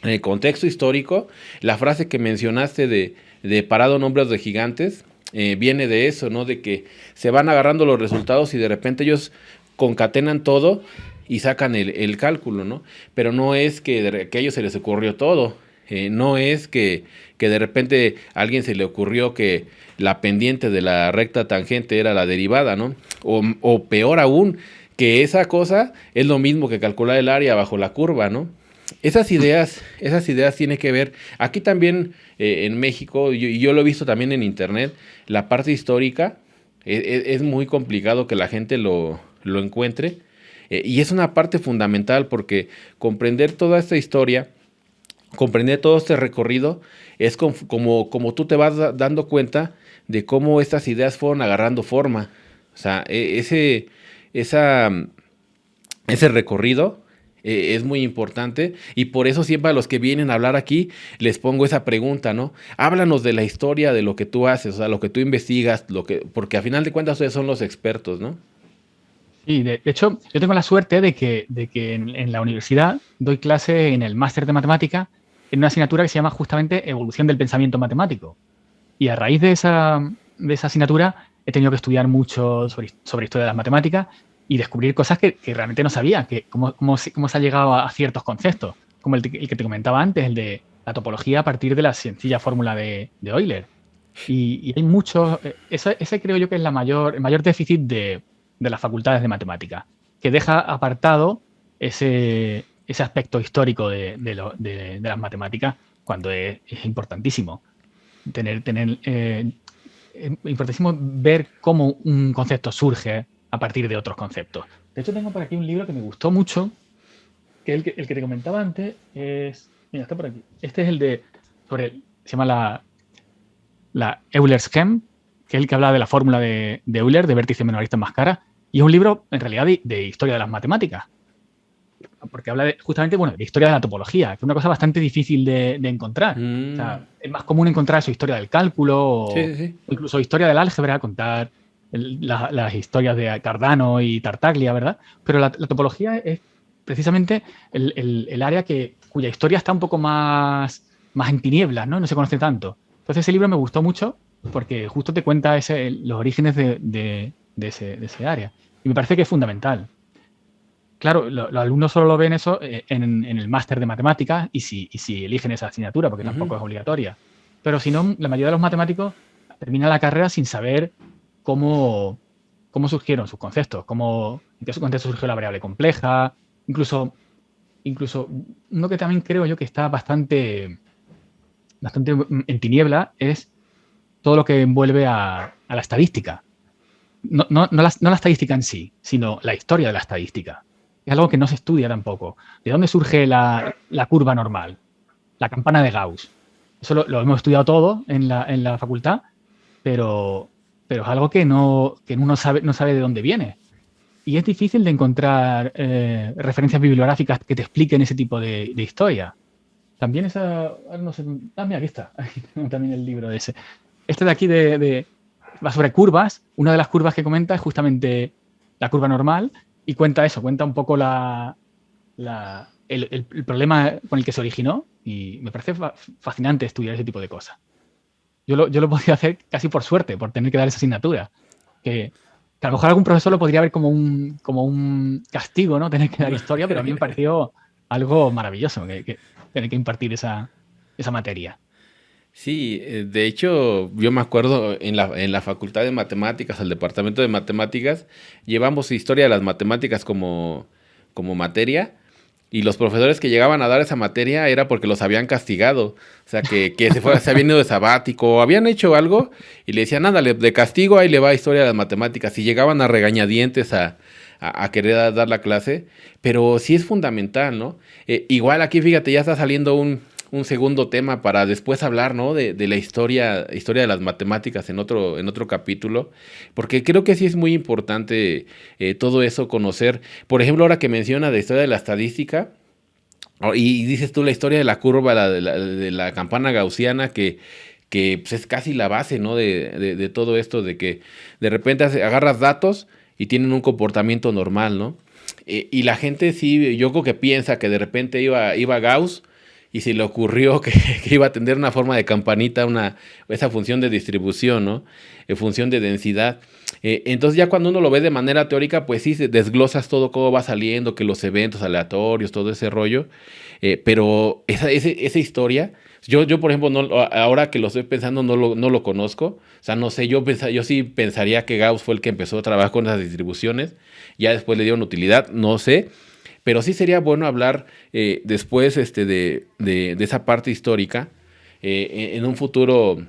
En el contexto histórico, la frase que mencionaste de parado nombres de gigantes, viene de eso, ¿no? De que se van agarrando los resultados y de repente ellos concatenan todo y sacan el cálculo, ¿no? Pero no es que a ellos se les ocurrió todo. No es que de repente a alguien se le ocurrió que la pendiente de la recta tangente era la derivada, ¿no? O peor aún, que esa cosa es lo mismo que calcular el área bajo la curva, ¿no? Esas ideas tienen que ver, aquí también en México, y yo lo he visto también en internet, la parte histórica es muy complicado que la gente lo encuentre, y es una parte fundamental porque comprender toda esta historia, comprender todo este recorrido, es como tú te vas dando cuenta de cómo estas ideas fueron agarrando forma. O sea, ese recorrido es muy importante y por eso siempre a los que vienen a hablar aquí les pongo esa pregunta, ¿no? Háblanos de la historia de lo que tú haces, o sea, lo que tú investigas, porque a final de cuentas ustedes son los expertos, ¿no? Y de hecho, yo tengo la suerte de que en la universidad doy clase en el máster de matemática en una asignatura que se llama justamente Evolución del Pensamiento Matemático. Y a raíz de esa asignatura he tenido que estudiar mucho sobre historia de las matemáticas y descubrir cosas que realmente no sabía, que cómo se ha llegado a ciertos conceptos, como el que te comentaba antes, el de la topología a partir de la sencilla fórmula de Euler. Y hay muchos, ese creo yo que es el mayor déficit de las facultades de matemática, que deja apartado ese aspecto histórico de las matemáticas cuando es importantísimo. Es importantísimo ver cómo un concepto surge a partir de otros conceptos. De hecho, tengo por aquí un libro que me gustó mucho, que el que te comentaba antes es... Mira, está por aquí. Este es el de... se llama la Euler's Gem, que es el que habla de la fórmula de Euler, de vértice menor arista más cara. Y es un libro, en realidad, de historia de las matemáticas. Porque habla justamente, de historia de la topología, que es una cosa bastante difícil de encontrar. O sea, es más común encontrar su historia del cálculo Sí, sí. o incluso historia del álgebra, contar las historias de Cardano y Tartaglia, ¿verdad? Pero la topología es precisamente el área cuya historia está un poco más en tinieblas, ¿no? No se conoce tanto. Entonces ese libro me gustó mucho porque justo te cuenta los orígenes de ese área. Y me parece que es fundamental. Claro, los alumnos solo lo ven eso en el máster de matemáticas y si eligen esa asignatura, porque tampoco es obligatoria. Pero si no, la mayoría de los matemáticos terminan la carrera sin saber cómo surgieron sus conceptos, en qué contexto surgió la variable compleja, incluso uno que también creo yo que está bastante en tiniebla es todo lo que envuelve a la estadística. No la estadística en sí, sino la historia de la estadística. Es algo que no se estudia tampoco. ¿De dónde surge la curva normal? La campana de Gauss. Eso lo hemos estudiado todo en la facultad, pero es algo que uno no sabe de dónde viene. Y es difícil de encontrar referencias bibliográficas que te expliquen ese tipo de historia. También no sé, mira, aquí está. Aquí tengo también el libro de ese. Este de aquí va sobre curvas. Una de las curvas que comenta es justamente la curva normal y cuenta un poco el problema con el que se originó y me parece fascinante estudiar ese tipo de cosas. Yo lo podía hacer casi por suerte, por tener que dar esa asignatura. Que a lo mejor algún profesor lo podría ver como un castigo, ¿no? Tener que dar historia, pero a mí me pareció algo maravilloso que tener que impartir esa materia. Sí, de hecho, yo me acuerdo en la Facultad de Matemáticas, al Departamento de Matemáticas, llevamos historia de las matemáticas como materia, y los profesores que llegaban a dar esa materia era porque los habían castigado, o sea, que se habían ido de sabático, o habían hecho algo, y le decían, ándale, de castigo ahí le va historia de las matemáticas, y llegaban a regañadientes a querer dar la clase, pero sí es fundamental, ¿no? Igual aquí, fíjate, ya está saliendo un segundo tema para después hablar, ¿no? De la historia de las matemáticas en otro capítulo, porque creo que sí es muy importante todo eso conocer. Por ejemplo, ahora que menciona de historia de la estadística, y dices tú la historia de la curva, de la campana gaussiana, que pues es casi la base, ¿no? De todo esto, de que de repente agarras datos y tienen un comportamiento normal, ¿no? Y la gente sí, yo creo que piensa que de repente iba Gauss y se le ocurrió que iba a tener una forma de campanita, esa función de distribución, ¿no? Función de densidad. Entonces ya cuando uno lo ve de manera teórica, pues sí, desglosas todo cómo va saliendo, que los eventos aleatorios, todo ese rollo. Pero esa historia, yo por ejemplo, ahora que lo estoy pensando, no lo conozco. O sea, no sé, yo sí pensaría que Gauss fue el que empezó a trabajar con esas distribuciones. ya después le dieron utilidad, no sé. Pero sí sería bueno hablar después de esa parte histórica en un futuro,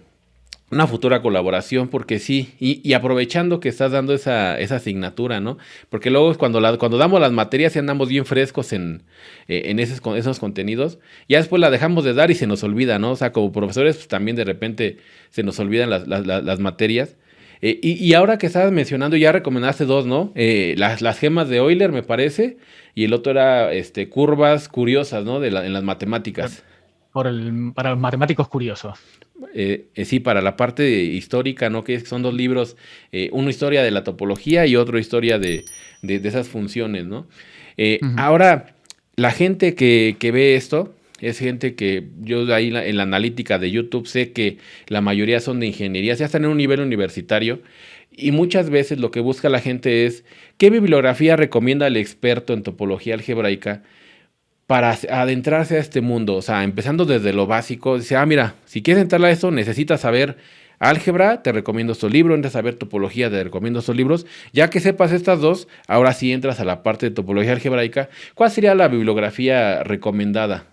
una futura colaboración, porque sí, y aprovechando que estás dando esa asignatura, ¿no? Porque luego cuando damos las materias y andamos bien frescos en esos contenidos, ya después la dejamos de dar y se nos olvida, ¿no? O sea, como profesores pues, también de repente se nos olvidan las materias. Y ahora que estabas mencionando, ya recomendaste dos, ¿no? Las gemas de Euler, me parece, y el otro era curvas curiosas, ¿no? En las matemáticas. Para los matemáticos curiosos. Sí, para la parte histórica, ¿no? Que son dos libros, uno historia de la topología y otro historia de esas funciones, ¿no? Ujú. Ahora, la gente que ve esto es gente que yo ahí en la analítica de YouTube sé que la mayoría son de ingeniería, ya están en un nivel universitario y muchas veces lo que busca la gente es qué bibliografía recomienda el experto en topología algebraica para adentrarse a este mundo, o sea, empezando desde lo básico, dice, mira, si quieres entrar a eso, necesitas saber álgebra, te recomiendo estos libros, entras a ver topología, te recomiendo estos libros, ya que sepas estas dos, ahora sí entras a la parte de topología algebraica, ¿cuál sería la bibliografía recomendada?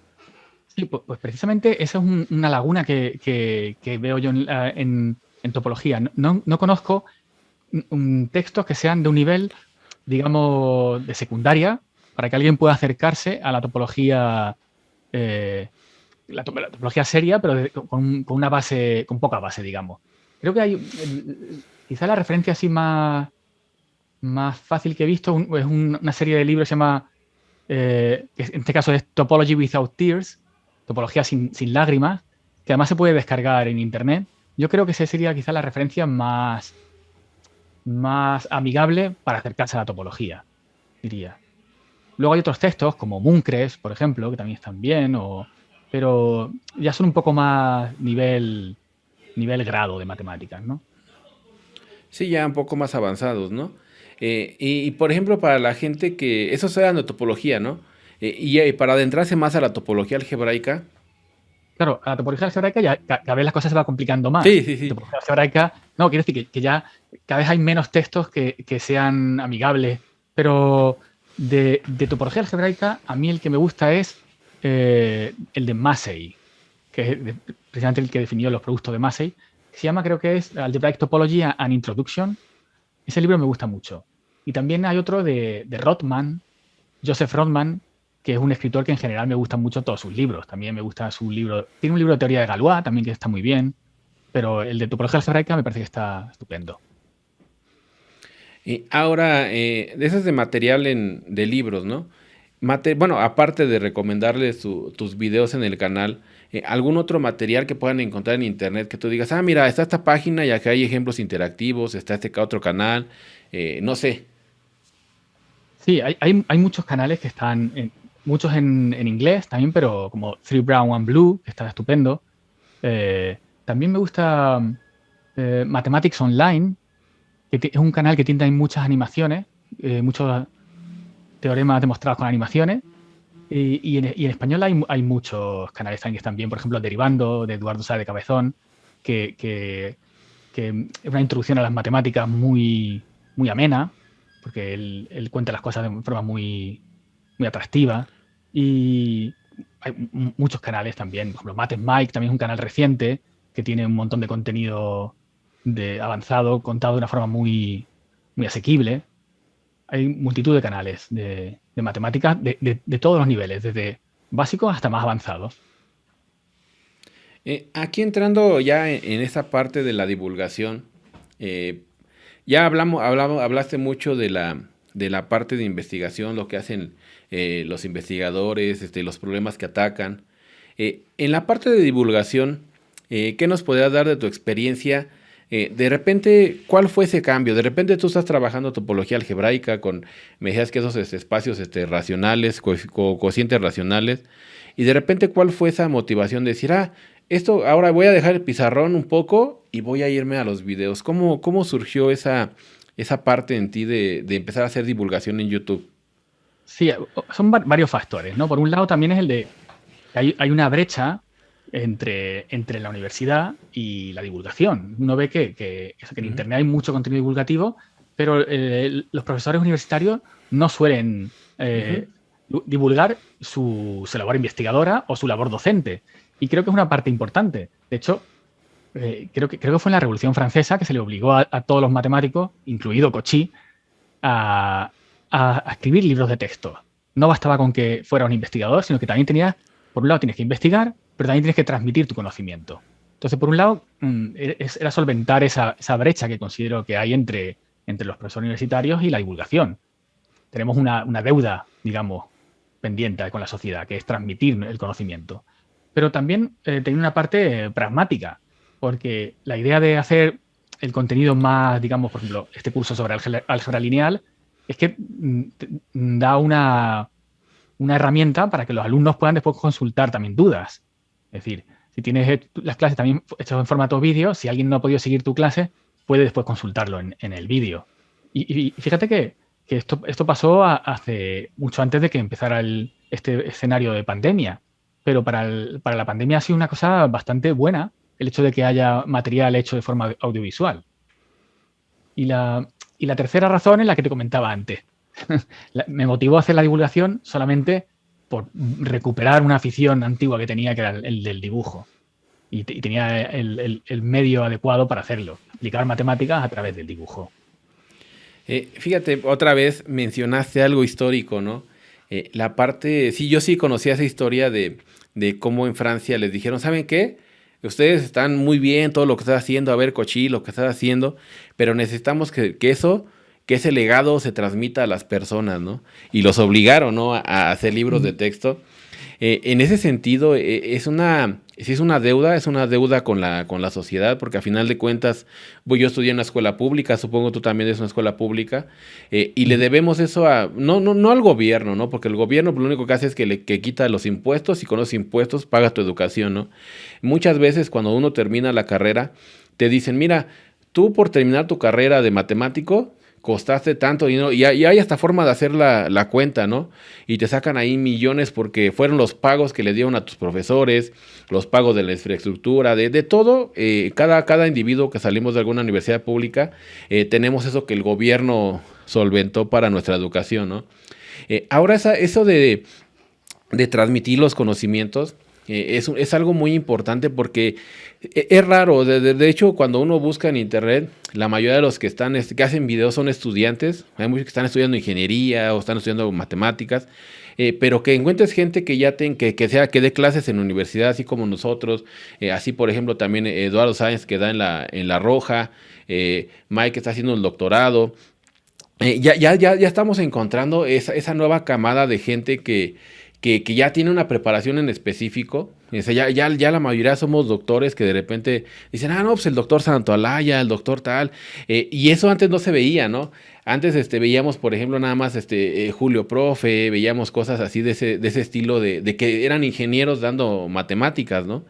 Sí, pues precisamente esa es una laguna que veo yo en topología. No conozco textos que sean de un nivel, digamos, de secundaria, para que alguien pueda acercarse a la topología, la topología seria, pero con una base, con poca base, digamos. Creo que hay, quizá la referencia así más fácil que he visto es una serie de libros que se llama, que en este caso es Topology Without Tears, topología sin lágrimas, que además se puede descargar en internet. Yo creo que esa sería quizá la referencia más amigable para acercarse a la topología, diría. Luego hay otros textos como Muncres, por ejemplo, que también están bien, pero ya son un poco más nivel grado de matemáticas, ¿no? Sí, ya un poco más avanzados, ¿no? Por ejemplo, para la gente que, eso sea de topología, ¿no? Para adentrarse más a la topología algebraica, Claro, a la topología algebraica ya cada vez las cosas se va complicando más. sí, sí, La sí. topología algebraica, no, quiero decir que ya cada vez hay menos textos que sean amigables, pero de topología algebraica, a mí el que me gusta es el de Massey, que es precisamente el que definió los productos de Massey. Se llama, creo que es Algebraic Topology and Introduction. Ese libro me gusta mucho. Y también hay otro de Rothman, Joseph Rothman, que es un escritor que en general me gustan mucho todos sus libros. También me gusta su libro. Tiene un libro de teoría de Galois también que está muy bien. Pero el de topología algebraica me parece que está estupendo. Y ahora, de esas de material de libros, ¿no? Bueno, aparte de recomendarles tus videos en el canal, ¿algún otro material que puedan encontrar en internet que tú digas, mira, está esta página y acá hay ejemplos interactivos, está otro canal, no sé. Sí, hay muchos canales que están, muchos en inglés también, pero como Three Brown, One Blue, que está estupendo. También me gusta Mathematics Online, que es un canal que tiene también muchas animaciones, muchos teoremas demostrados con animaciones. Y en español hay muchos canales también que están bien, por ejemplo, Derivando, de Eduardo Sáez de Cabezón, que es una introducción a las matemáticas muy amena, porque él cuenta las cosas de forma muy atractiva. Y hay muchos canales también, por ejemplo, Mates Mike también es un canal reciente que tiene un montón de contenido avanzado, contado de una forma muy asequible. Hay multitud de canales de matemáticas de todos los niveles, desde básicos hasta más avanzados. Aquí entrando ya en esa parte de la divulgación, eh, ya hablaste mucho de la parte de investigación, lo que hacen los investigadores, los problemas que atacan. En la parte de divulgación, ¿qué nos podrías dar de tu experiencia? De repente, ¿cuál fue ese cambio? De repente tú estás trabajando topología algebraica me decías que esos espacios racionales, cocientes racionales, y de repente, ¿cuál fue esa motivación de decir, esto ahora voy a dejar el pizarrón un poco y voy a irme a los videos? ¿Cómo surgió esa parte en ti de empezar a hacer divulgación en YouTube? Sí, son varios factores, ¿no? Por un lado también es el de que hay una brecha entre la universidad y la divulgación. Uno ve que en Internet hay mucho contenido divulgativo, pero los profesores universitarios no suelen divulgar su labor investigadora o su labor docente. Y creo que es una parte importante. De hecho, creo que fue en la Revolución Francesa que se le obligó a todos los matemáticos, incluido Cauchy, a escribir libros de texto. No bastaba con que fuera un investigador, sino que también por un lado tienes que investigar, pero también tienes que transmitir tu conocimiento. Entonces, por un lado, era solventar esa brecha que considero que hay entre los profesores universitarios y la divulgación. Tenemos una deuda, digamos, pendiente con la sociedad, que es transmitir el conocimiento. Pero también tenía una parte pragmática, porque la idea de hacer el contenido más, digamos, por ejemplo, este curso sobre álgebra lineal, es que da una herramienta para que los alumnos puedan después consultar también dudas. Es decir, si tienes las clases también hechas en formato vídeo, si alguien no ha podido seguir tu clase, puede después consultarlo en el vídeo. Y fíjate que esto pasó hace mucho antes de que empezara este escenario de pandemia. Pero para la pandemia ha sido una cosa bastante buena el hecho de que haya material hecho de forma audiovisual. Y la tercera razón es la que te comentaba antes. Me motivó a hacer la divulgación solamente por recuperar una afición antigua que tenía, que era el del dibujo. Y tenía el medio adecuado para hacerlo, aplicar matemáticas a través del dibujo. Fíjate, otra vez mencionaste algo histórico, ¿no? La parte, sí, yo sí conocía esa historia de cómo en Francia les dijeron, ¿saben qué? Ustedes están muy bien, todo lo que estás haciendo, a ver, Cauchy, lo que estás haciendo, pero necesitamos que ese legado se transmita a las personas, ¿no? Y los obligaron, ¿no? A hacer libros de texto. En ese sentido, es una deuda con la sociedad, porque a final de cuentas, yo estudié en una escuela pública, supongo tú también eres una escuela pública, y le debemos eso no al gobierno, ¿no? Porque el gobierno lo único que hace es que quita los impuestos y con los impuestos paga tu educación, ¿no? Muchas veces cuando uno termina la carrera, te dicen, mira, tú por terminar tu carrera de matemático, costaste tanto dinero y hay hasta forma de hacer la cuenta, ¿no? Y te sacan ahí millones porque fueron los pagos que le dieron a tus profesores, los pagos de la infraestructura, de todo. Cada individuo que salimos de alguna universidad pública, tenemos eso que el gobierno solventó para nuestra educación, ¿no? Ahora eso de transmitir los conocimientos, es algo muy importante porque es raro. De hecho, cuando uno busca en internet, la mayoría de los que hacen videos son estudiantes. Hay muchos que están estudiando ingeniería o están estudiando matemáticas, pero que encuentres gente que ya que dé clases en universidad, así como nosotros. Así, por ejemplo, también Eduardo Sáenz, que da en la Roja, Mike está haciendo el doctorado. Ya estamos encontrando esa nueva camada de gente que ya tiene una preparación en específico. O sea, ya la mayoría somos doctores que de repente dicen, no, pues el doctor Santoalaya, el doctor tal. Y eso antes no se veía, ¿no? Antes veíamos, por ejemplo, nada más Julio Profe, veíamos cosas así de ese estilo de que eran ingenieros dando matemáticas, ¿no?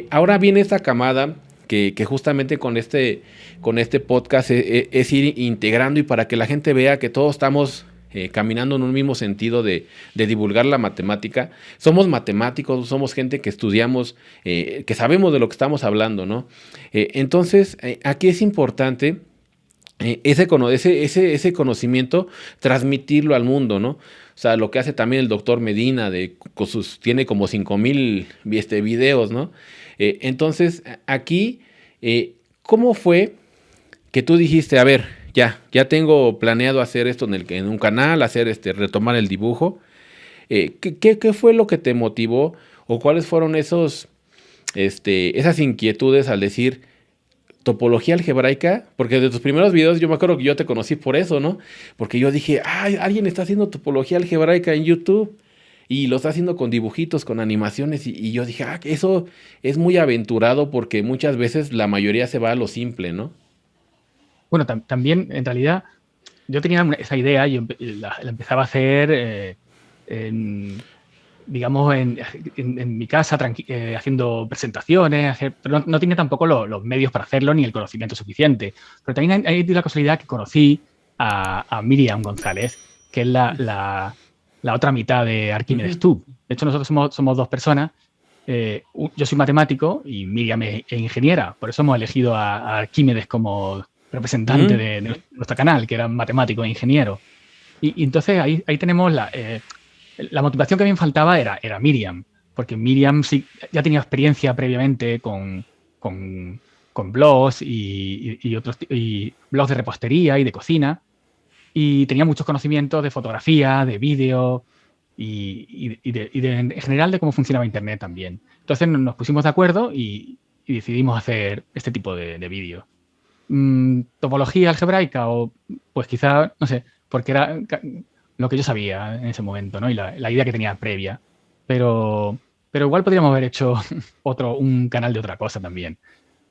Ahora viene esta camada que justamente con este podcast es ir integrando y para que la gente vea que todos estamos caminando en un mismo sentido de divulgar la matemática. Somos matemáticos, somos gente que estudiamos, que sabemos de lo que estamos hablando, ¿no? Entonces, aquí es importante ese conocimiento, transmitirlo al mundo, ¿no? O sea, lo que hace también el doctor Medina, tiene como 5,000 videos, ¿no? Entonces, aquí, ¿cómo fue que tú dijiste, a ver, ya tengo planeado hacer esto en un canal, retomar el dibujo? ¿Qué fue lo que te motivó o cuáles fueron esas inquietudes al decir topología algebraica? Porque de tus primeros videos yo me acuerdo que yo te conocí por eso, ¿no? Porque yo dije, alguien está haciendo topología algebraica en YouTube y lo está haciendo con dibujitos, con animaciones y yo dije, eso es muy aventurado porque muchas veces la mayoría se va a lo simple, ¿no? Bueno, también, en realidad, yo tenía esa idea y la empezaba a hacer, digamos, en mi casa, haciendo presentaciones, pero no tenía tampoco los medios para hacerlo ni el conocimiento suficiente. Pero también hay la casualidad que conocí a Miriam González, que es la otra mitad de Arquímedes Tube. De hecho, nosotros somos dos personas. Yo soy matemático y Miriam es ingeniera. Por eso hemos elegido a Arquímedes como representante de nuestro canal, que era matemático e ingeniero. Y entonces ahí tenemos la motivación que a mí me faltaba era Miriam, porque Miriam sí ya tenía experiencia previamente con blogs y blogs de repostería y de cocina, y tenía muchos conocimientos de fotografía, de vídeo en general de cómo funcionaba Internet también. Entonces nos pusimos de acuerdo y decidimos hacer este tipo de vídeo. Topología algebraica o pues quizá, no sé, porque era lo que yo sabía en ese momento, ¿no? Y la idea que tenía previa. Pero igual podríamos haber hecho un canal de otra cosa también.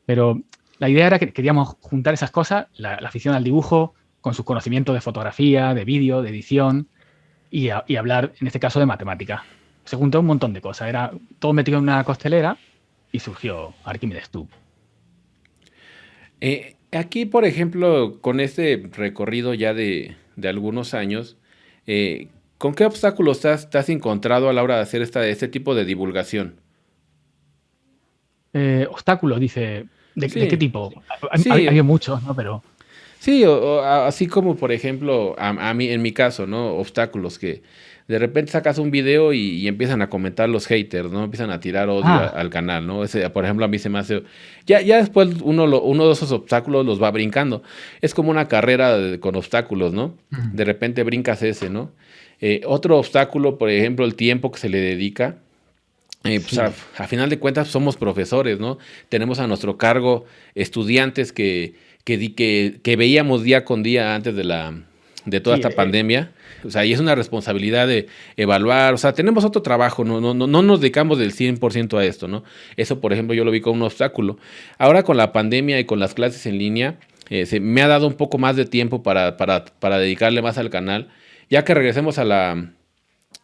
Pero la idea era que queríamos juntar esas cosas, la afición al dibujo, con sus conocimientos de fotografía, de vídeo, de edición, y hablar, en este caso, de matemática. Se juntó un montón de cosas. Era todo metido en una costelera y surgió Archimedes Tube. Aquí, por ejemplo, con este recorrido ya de algunos años, ¿con qué obstáculos te has encontrado a la hora de hacer este tipo de divulgación? Obstáculos, dice. ¿De qué Sí, tipo? sí, Hay muchos, ¿no? Pero sí, así como por ejemplo, a mí, en mi caso, ¿no? Obstáculos que de repente sacas un video y empiezan a comentar los haters, ¿no? Empiezan a tirar odio al canal, ¿no? Ese, por ejemplo, a mí se me hace... Ya después uno de esos obstáculos los va brincando. Es como una carrera con obstáculos, ¿no? De repente brincas ese, ¿no? Otro obstáculo, por ejemplo, el tiempo que se le dedica. Pues sí. a final de cuentas somos profesores, ¿no? Tenemos a nuestro cargo estudiantes que veíamos día con día antes de toda Sí, esta pandemia. O sea, y es una responsabilidad de evaluar. O sea, tenemos otro trabajo, no nos dedicamos del 100% a esto, ¿no? Eso, por ejemplo, yo lo vi como un obstáculo. Ahora con la pandemia y con las clases en línea, me ha dado un poco más de tiempo para dedicarle más al canal. Ya que regresemos a la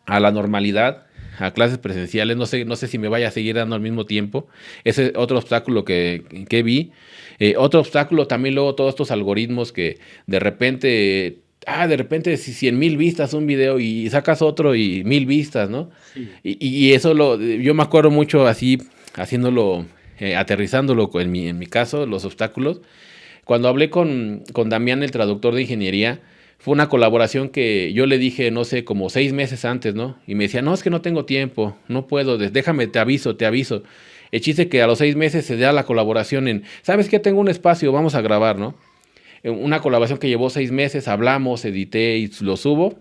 normalidad, a clases presenciales, no sé si me vaya a seguir dando al mismo tiempo. Ese es otro obstáculo que vi. Otro obstáculo también luego todos estos algoritmos que de repente si 100,000 vistas un video y sacas otro y 1,000 vistas, ¿no? sí. Y eso yo me acuerdo mucho así, haciéndolo, aterrizándolo en mi caso, los obstáculos. Cuando hablé con Damián, el traductor de ingeniería, fue una colaboración que yo le dije, no sé, como 6 meses antes, ¿no? Y me decía, no, es que no tengo tiempo, no puedo, déjame, te aviso, te aviso. El chiste que a los 6 meses se da la colaboración ¿sabes qué? Tengo un espacio, vamos a grabar, ¿no? Una colaboración que llevó 6 meses, hablamos, edité y lo subo.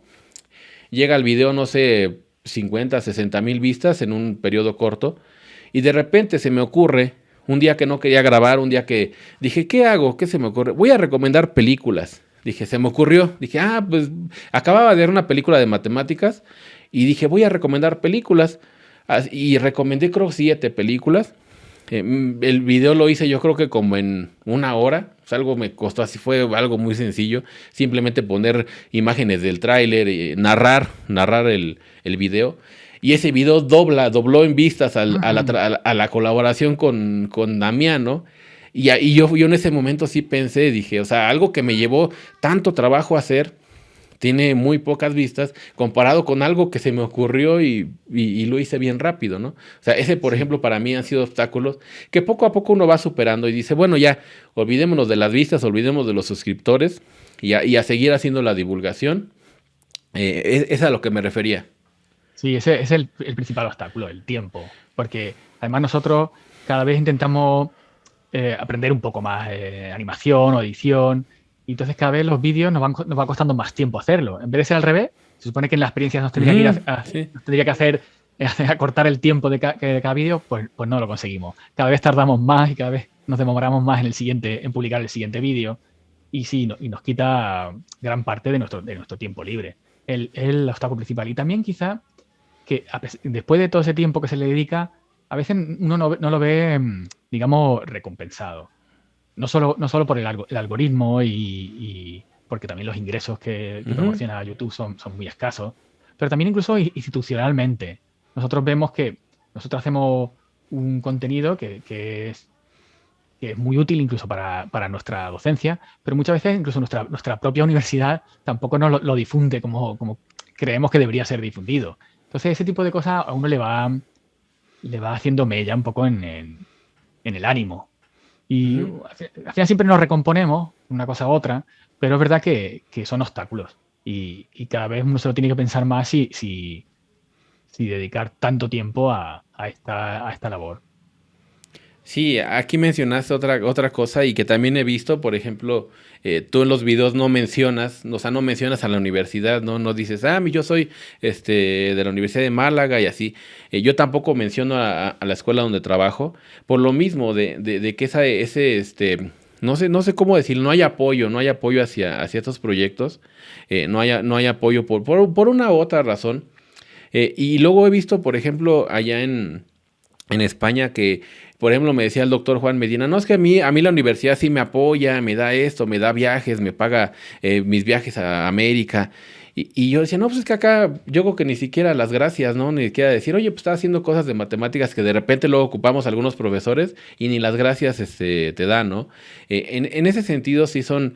Llega el video, no sé, 50, 60,000 vistas en un periodo corto. Y de repente se me ocurre, un día que no quería grabar, un día que dije, ¿qué hago? ¿Qué se me ocurre? Voy a recomendar películas. Dije, se me ocurrió. Dije, pues acababa de ver una película de matemáticas y dije, voy a recomendar películas. Y recomendé creo 7 películas. El video lo hice yo creo que como en una hora. O sea, algo me costó así, fue algo muy sencillo. Simplemente poner imágenes del tráiler, narrar el video. Y ese video dobló en vistas a la colaboración con Damián, ¿no? Y yo en ese momento sí pensé, dije, o sea, algo que me llevó tanto trabajo hacer, tiene muy pocas vistas comparado con algo que se me ocurrió y lo hice bien rápido, ¿no? O sea, ese, por Sí. ejemplo, para mí han sido obstáculos que poco a poco uno va superando y dice, bueno, ya, olvidémonos de las vistas, olvidemos de los suscriptores y a seguir haciendo la divulgación. Es a lo que me refería. Sí, ese es el principal obstáculo, el tiempo. Porque además nosotros cada vez intentamos aprender un poco más animación o edición. Y entonces cada vez los vídeos nos va costando más tiempo hacerlo. En vez de ser al revés, se supone que en las experiencias nos tendría que ir Sí. nos tendría que hacer acortar el tiempo de cada vídeo, pues no lo conseguimos. Cada vez tardamos más y cada vez nos demoramos más en publicar el siguiente vídeo. Y sí, y nos quita gran parte de nuestro tiempo libre. El obstáculo principal. Y también quizá que después de todo ese tiempo que se le dedica, a veces uno no lo ve, digamos, recompensado. No solo por el algoritmo y porque también los ingresos que Ujú. proporciona YouTube son muy escasos, pero también incluso institucionalmente. Nosotros vemos que nosotros hacemos un contenido que es muy útil incluso para nuestra docencia, pero muchas veces incluso nuestra propia universidad tampoco nos lo difunde como creemos que debería ser difundido. Entonces ese tipo de cosas a uno le va haciendo mella un poco en el ánimo. Y al final siempre nos recomponemos una cosa u otra, pero es verdad que son obstáculos. Y cada vez uno se lo tiene que pensar más si dedicar tanto tiempo a esta labor. Sí, aquí mencionaste otra cosa y que también he visto, por ejemplo, tú en los videos no mencionas, o sea, no mencionas a la universidad, ¿no? No dices, yo soy de la Universidad de Málaga y así. Yo tampoco menciono a la escuela donde trabajo, por lo mismo de que no sé cómo decir, no hay apoyo hacia estos proyectos, no hay apoyo por una u otra razón. Y luego he visto, por ejemplo, allá en España que, por ejemplo, me decía el doctor Juan Medina, no, es que a mí la universidad sí me apoya, me da esto, me da viajes, me paga mis viajes a América. Y yo decía, no, pues es que acá yo creo que ni siquiera las gracias, ¿no? Ni siquiera decir, oye, pues estás haciendo cosas de matemáticas que de repente luego ocupamos algunos profesores y ni las gracias te dan, ¿no? En ese sentido sí son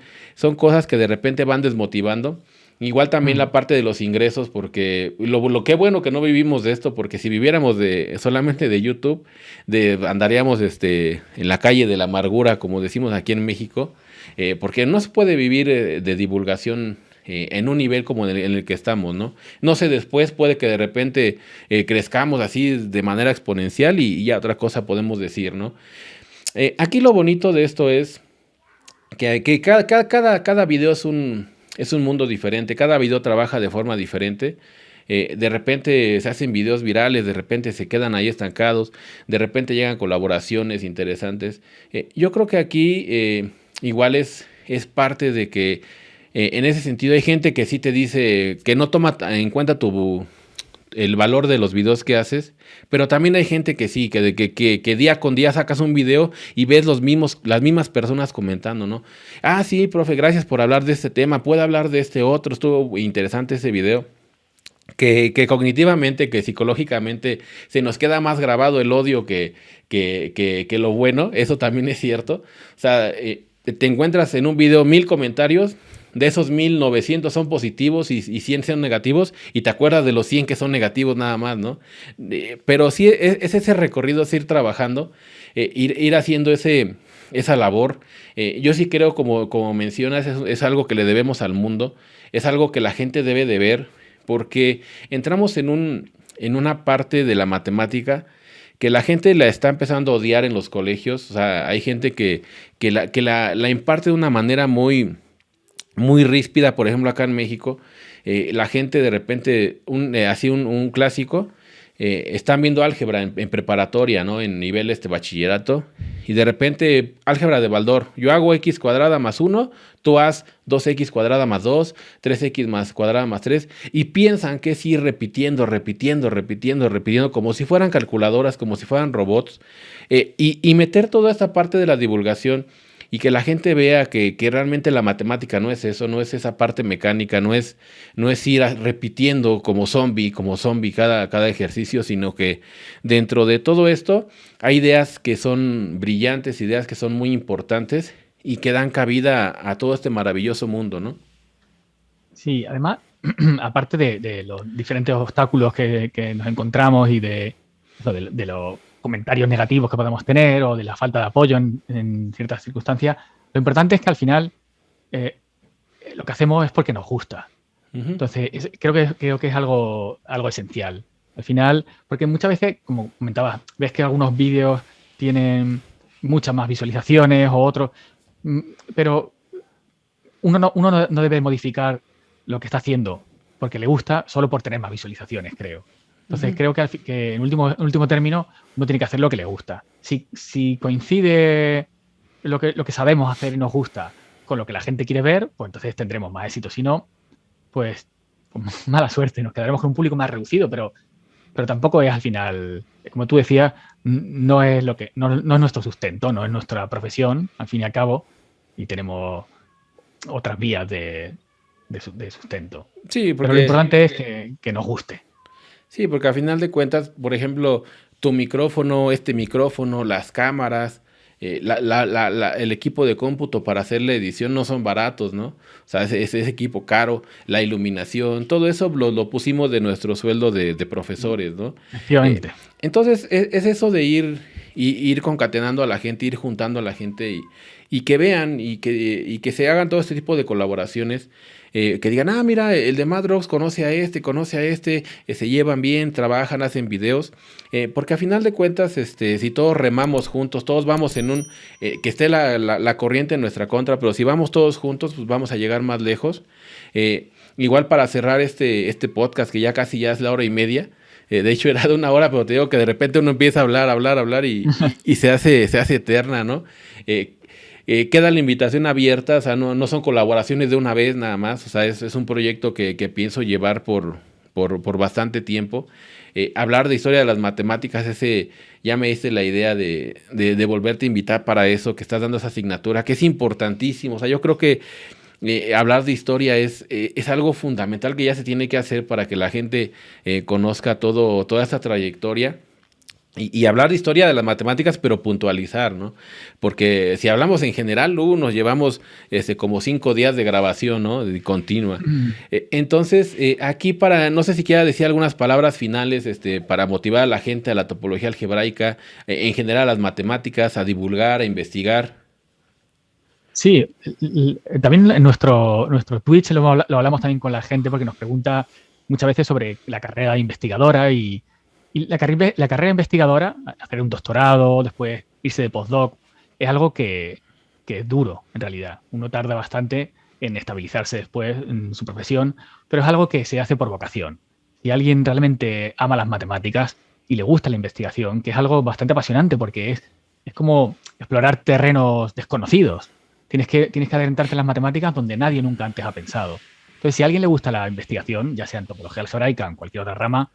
cosas que de repente van desmotivando. Igual también Mm. la parte de los ingresos, porque lo que bueno que no vivimos de esto, porque si viviéramos solamente de YouTube, andaríamos en la calle de la amargura, como decimos aquí en México, porque no se puede vivir de divulgación en un nivel como en el que estamos, ¿no? No sé, después puede que de repente crezcamos así de manera exponencial y ya otra cosa podemos decir, ¿no? Aquí lo bonito de esto es que cada video es un mundo diferente, cada video trabaja de forma diferente. De repente se hacen videos virales, de repente se quedan ahí estancados, de repente llegan colaboraciones interesantes. Yo creo que aquí igual es parte de que en ese sentido hay gente que sí te dice que no toma en cuenta el valor de los videos que haces, pero también hay gente que sí, que día con día sacas un video y ves las mismas personas comentando, ¿no? Ah, sí, profe, gracias por hablar de este tema, puede hablar de este otro, estuvo interesante ese video. Que cognitivamente, que psicológicamente se nos queda más grabado el odio que lo bueno, eso también es cierto. O sea, te encuentras en un video 1000 comentarios, de esos 1900 son positivos y 100 son negativos, y te acuerdas de los 100 que son negativos nada más, ¿no? Pero sí, es ese recorrido, es ir trabajando, ir haciendo esa labor. Yo sí creo, como mencionas, es algo que le debemos al mundo, es algo que la gente debe de ver, porque entramos en una parte de la matemática que la gente la está empezando a odiar en los colegios. O sea, hay gente que la imparte de una manera muy, muy ríspida. Por ejemplo, acá en México, la gente de repente, así un clásico, están viendo álgebra en preparatoria, ¿no? En nivel bachillerato. Y de repente, álgebra de Baldor. Yo hago x cuadrada más 1, tú haz 2x cuadrada más 2, 3x más cuadrada más 3. Y piensan que es ir repitiendo, repitiendo, repitiendo, repitiendo, como si fueran calculadoras, como si fueran robots. Y meter toda esta parte de la divulgación y que la gente vea que realmente la matemática no es eso, no es esa parte mecánica, no es ir repitiendo como zombie cada ejercicio, sino que dentro de todo esto hay ideas que son brillantes, ideas que son muy importantes y que dan cabida a todo este maravilloso mundo, ¿no? Sí, además, aparte de los diferentes obstáculos que nos encontramos y de los comentarios negativos que podemos tener o de la falta de apoyo en ciertas circunstancias, lo importante es que al final lo que hacemos es porque nos gusta. Ujú. Entonces, creo que es algo esencial. Al final, porque muchas veces, como comentabas, ves que algunos vídeos tienen muchas más visualizaciones o otros, mm, pero uno no debe modificar lo que está haciendo porque le gusta solo por tener más visualizaciones, creo. Entonces, Ujú. creo que en último término uno tiene que hacer lo que le gusta. Si coincide lo que sabemos hacer y nos gusta con lo que la gente quiere ver, pues entonces tendremos más éxito. Si no, pues mala suerte, nos quedaremos con un público más reducido, pero tampoco es al final, como tú decías, no es no es nuestro sustento, no es nuestra profesión, al fin y al cabo, y tenemos otras vías de sustento. Sí, Pero lo porque importante es que nos guste. Sí, porque a final de cuentas, por ejemplo, tu micrófono, este micrófono, las cámaras, el equipo de cómputo para hacer la edición no son baratos, ¿no? O sea, ese equipo caro, la iluminación, todo eso lo pusimos de nuestro sueldo de profesores, ¿no? Eh, Efectivamente. Entonces, es eso de ir concatenando a la gente, ir juntando a la gente y que vean y que se hagan todo este tipo de colaboraciones. Que digan, ah, mira, el de Mad Rocks conoce a este, se llevan bien, trabajan, hacen videos. Porque a final de cuentas, si todos remamos juntos, todos vamos en que esté la corriente en nuestra contra, pero si vamos todos juntos, pues vamos a llegar más lejos. Igual para cerrar este podcast, que ya es la hora y media. De hecho, era de una hora, pero te digo que de repente uno empieza a hablar y se hace eterna, ¿no? Queda la invitación abierta, o sea, no son colaboraciones de una vez nada más, o sea, es un proyecto que pienso llevar por bastante tiempo. Hablar de historia de las matemáticas, ya me hice la idea de volverte a invitar para eso, que estás dando esa asignatura, que es importantísimo, o sea, yo creo que hablar de historia es algo fundamental que ya se tiene que hacer para que la gente conozca toda esta trayectoria. Y hablar de historia de las matemáticas, pero puntualizar, ¿no? Porque si hablamos en general, nos llevamos como 5 días de grabación, ¿no? Continua. Entonces, aquí no sé si quiera decir algunas palabras finales, para motivar a la gente a la topología algebraica, en general a las matemáticas, a divulgar, a investigar. Sí, también en nuestro Twitch lo hablamos también con la gente porque nos pregunta muchas veces sobre la carrera investigadora y la carrera investigadora, hacer un doctorado, después irse de postdoc, es algo que es duro, en realidad. Uno tarda bastante en estabilizarse después en su profesión, pero es algo que se hace por vocación. Si alguien realmente ama las matemáticas y le gusta la investigación, que es algo bastante apasionante porque es como explorar terrenos desconocidos. Tienes que adentrarte en las matemáticas donde nadie nunca antes ha pensado. Entonces, si a alguien le gusta la investigación, ya sea en topología algebraica o en cualquier otra rama,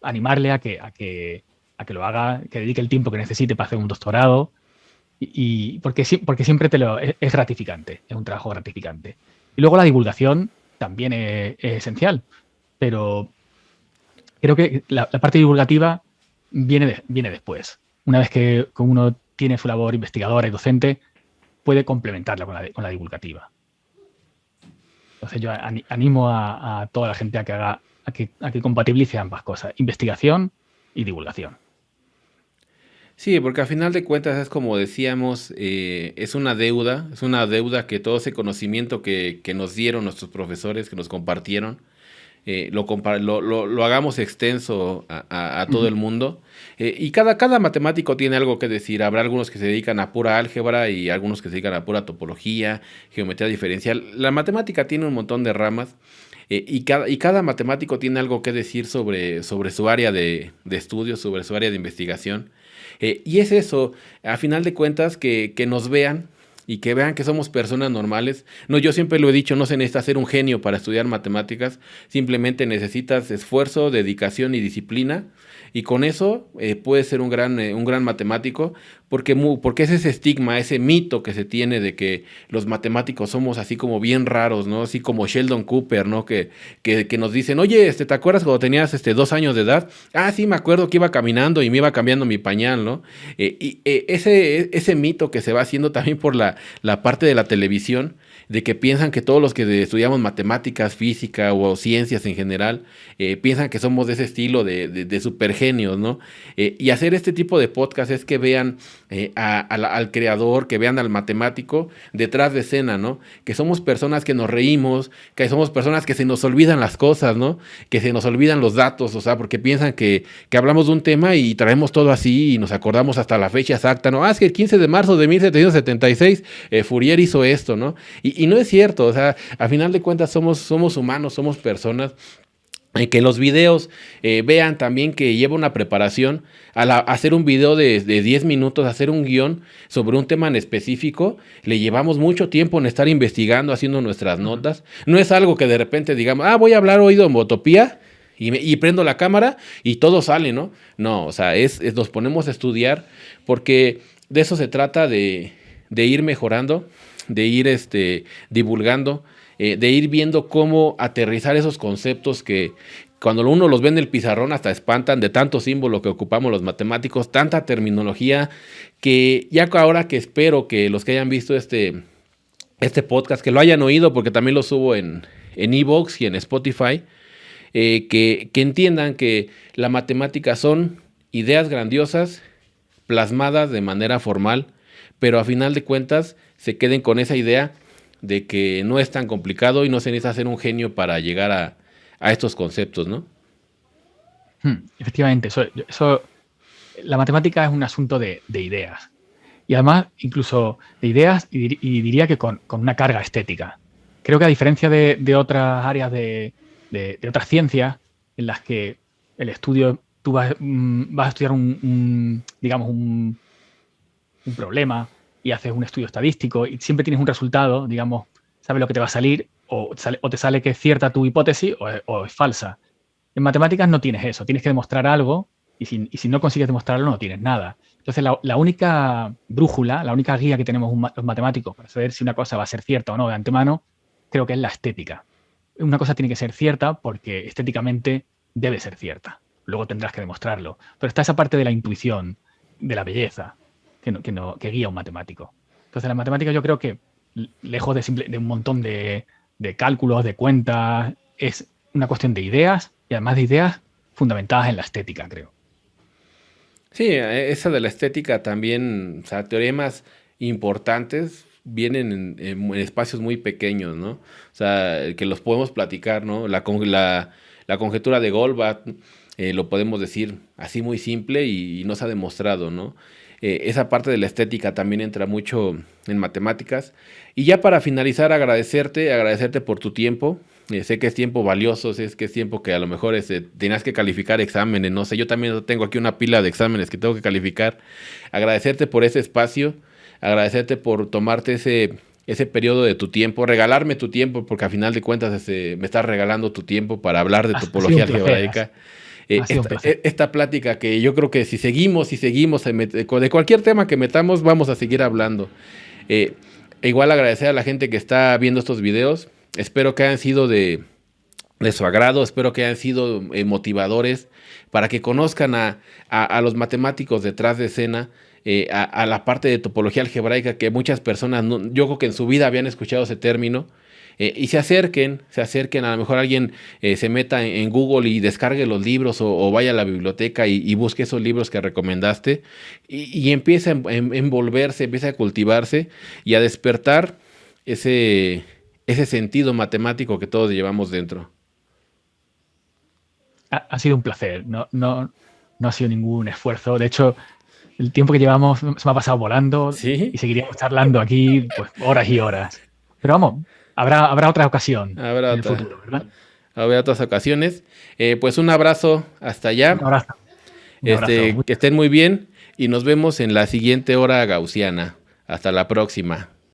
animarle a que lo haga, que dedique el tiempo que necesite para hacer un doctorado, y porque siempre es gratificante, es un trabajo gratificante. Y luego la divulgación también es esencial, pero creo que la parte divulgativa viene después. Una vez que uno tiene su labor investigadora y docente, puede complementarla con la divulgativa. Entonces yo animo a toda la gente a que compatibilice ambas cosas, investigación y divulgación. Sí, porque al final de cuentas es como decíamos, es una deuda que todo ese conocimiento que nos dieron nuestros profesores, que nos compartieron, lo hagamos extenso a todo el mundo. Y cada matemático tiene algo que decir. Habrá algunos que se dedican a pura álgebra y algunos que se dedican a pura topología, geometría diferencial. La matemática tiene un montón de ramas. Y cada matemático tiene algo que decir sobre su área de estudio, sobre su área de investigación. Y es eso, a final de cuentas, que nos vean y que vean que somos personas normales. No, yo siempre lo he dicho, no se necesita ser un genio para estudiar matemáticas, simplemente necesitas esfuerzo, dedicación y disciplina, y con eso puedes ser un gran matemático, porque es ese estigma, ese mito que se tiene de que los matemáticos somos así como bien raros, ¿no? Así como Sheldon Cooper, ¿no? Que nos dicen, oye, ¿te acuerdas cuando tenías 2 años de edad? Ah, sí, me acuerdo que iba caminando y me iba cambiando mi pañal, ¿no? Ese mito que se va haciendo también por la parte de la televisión, de que piensan que todos los que estudiamos matemáticas, física o ciencias en general, piensan que somos de ese estilo de supergenios, ¿no? Y hacer este tipo de podcast es que vean al creador, que vean al matemático detrás de escena, ¿no? Que somos personas que nos reímos, que somos personas que se nos olvidan las cosas, ¿no? Que se nos olvidan los datos, o sea, porque piensan que hablamos de un tema y traemos todo así y nos acordamos hasta la fecha exacta, ¿no? Ah, es que el 15 de marzo de 1776 Fourier hizo esto, ¿no? Y no es cierto, o sea, a final de cuentas somos humanos, somos personas. Que los videos vean también que lleva una preparación. Hacer un video de 10 minutos, hacer un guión sobre un tema en específico, le llevamos mucho tiempo en estar investigando, haciendo nuestras notas. No es algo que de repente digamos, voy a hablar hoy de homotopía y prendo la cámara y todo sale, ¿no? No, o sea, nos ponemos a estudiar porque de eso se trata, de ir mejorando, de ir divulgando, de ir viendo cómo aterrizar esos conceptos que cuando uno los ve en el pizarrón hasta espantan de tanto símbolo que ocupamos los matemáticos, tanta terminología, que ya ahora que espero que los que hayan visto este podcast, que lo hayan oído, porque también lo subo en iVoox y en Spotify, que entiendan que la matemática son ideas grandiosas plasmadas de manera formal, pero a final de cuentas se queden con esa idea de que no es tan complicado y no se necesita ser un genio para llegar a estos conceptos, ¿no? Efectivamente, la matemática es un asunto de ideas. Y además, incluso de ideas, y diría que con una carga estética. Creo que a diferencia de otras áreas de otras ciencias, en las que el estudio, tú vas a estudiar digamos, un problema y haces un estudio estadístico y siempre tienes un resultado, digamos, sabes lo que te va a salir, o te sale que es cierta tu hipótesis o es falsa. En matemáticas no tienes eso, tienes que demostrar algo y si no consigues demostrarlo no tienes nada. Entonces la única brújula, la única guía que tenemos los matemáticos para saber si una cosa va a ser cierta o no de antemano, creo que es la estética. Una cosa tiene que ser cierta porque estéticamente debe ser cierta. Luego tendrás que demostrarlo. Pero está esa parte de la intuición, de la belleza, que guía a un matemático. Entonces la matemática yo creo que, lejos de un montón de cálculos, de cuentas, es una cuestión de ideas y además de ideas fundamentadas en la estética, creo. Sí, esa de la estética también, o sea, teoremas importantes vienen en espacios muy pequeños, ¿no? O sea, que los podemos platicar, ¿no? La conjetura de Goldbach, lo podemos decir así muy simple y no se ha demostrado, ¿no? Esa parte de la estética también entra mucho en matemáticas. Y ya para finalizar, agradecerte por tu tiempo. Sé que es tiempo valioso, sé que es tiempo que a lo mejor tenías que calificar exámenes, no sé, yo también tengo aquí una pila de exámenes que tengo que calificar. Agradecerte por ese espacio, agradecerte por tomarte ese periodo de tu tiempo, regalarme tu tiempo, porque a final de cuentas me estás regalando tu tiempo para hablar de topología algebraica. Esta plática que yo creo que si seguimos de cualquier tema que metamos, vamos a seguir hablando. Igual agradecer a la gente que está viendo estos videos. Espero que hayan sido de su agrado, espero que hayan sido motivadores para que conozcan a los matemáticos detrás de escena, a la parte de topología algebraica que muchas personas, yo creo que en su vida habían escuchado ese término. Y se acerquen, a lo mejor alguien se meta en Google y descargue los libros o vaya a la biblioteca y busque esos libros que recomendaste y empiece a envolverse, empiece a cultivarse y a despertar ese sentido matemático que todos llevamos dentro. Ha sido un placer, no ha sido ningún esfuerzo. De hecho, el tiempo que llevamos se me ha pasado volando. ¿Sí? Y seguiríamos charlando aquí pues, horas y horas. Pero vamos, habrá otra ocasión en el futuro, ¿verdad? Habrá otras ocasiones. Pues un abrazo hasta allá. Un abrazo. Que estén muy bien y nos vemos en la siguiente hora gaussiana. Hasta la próxima.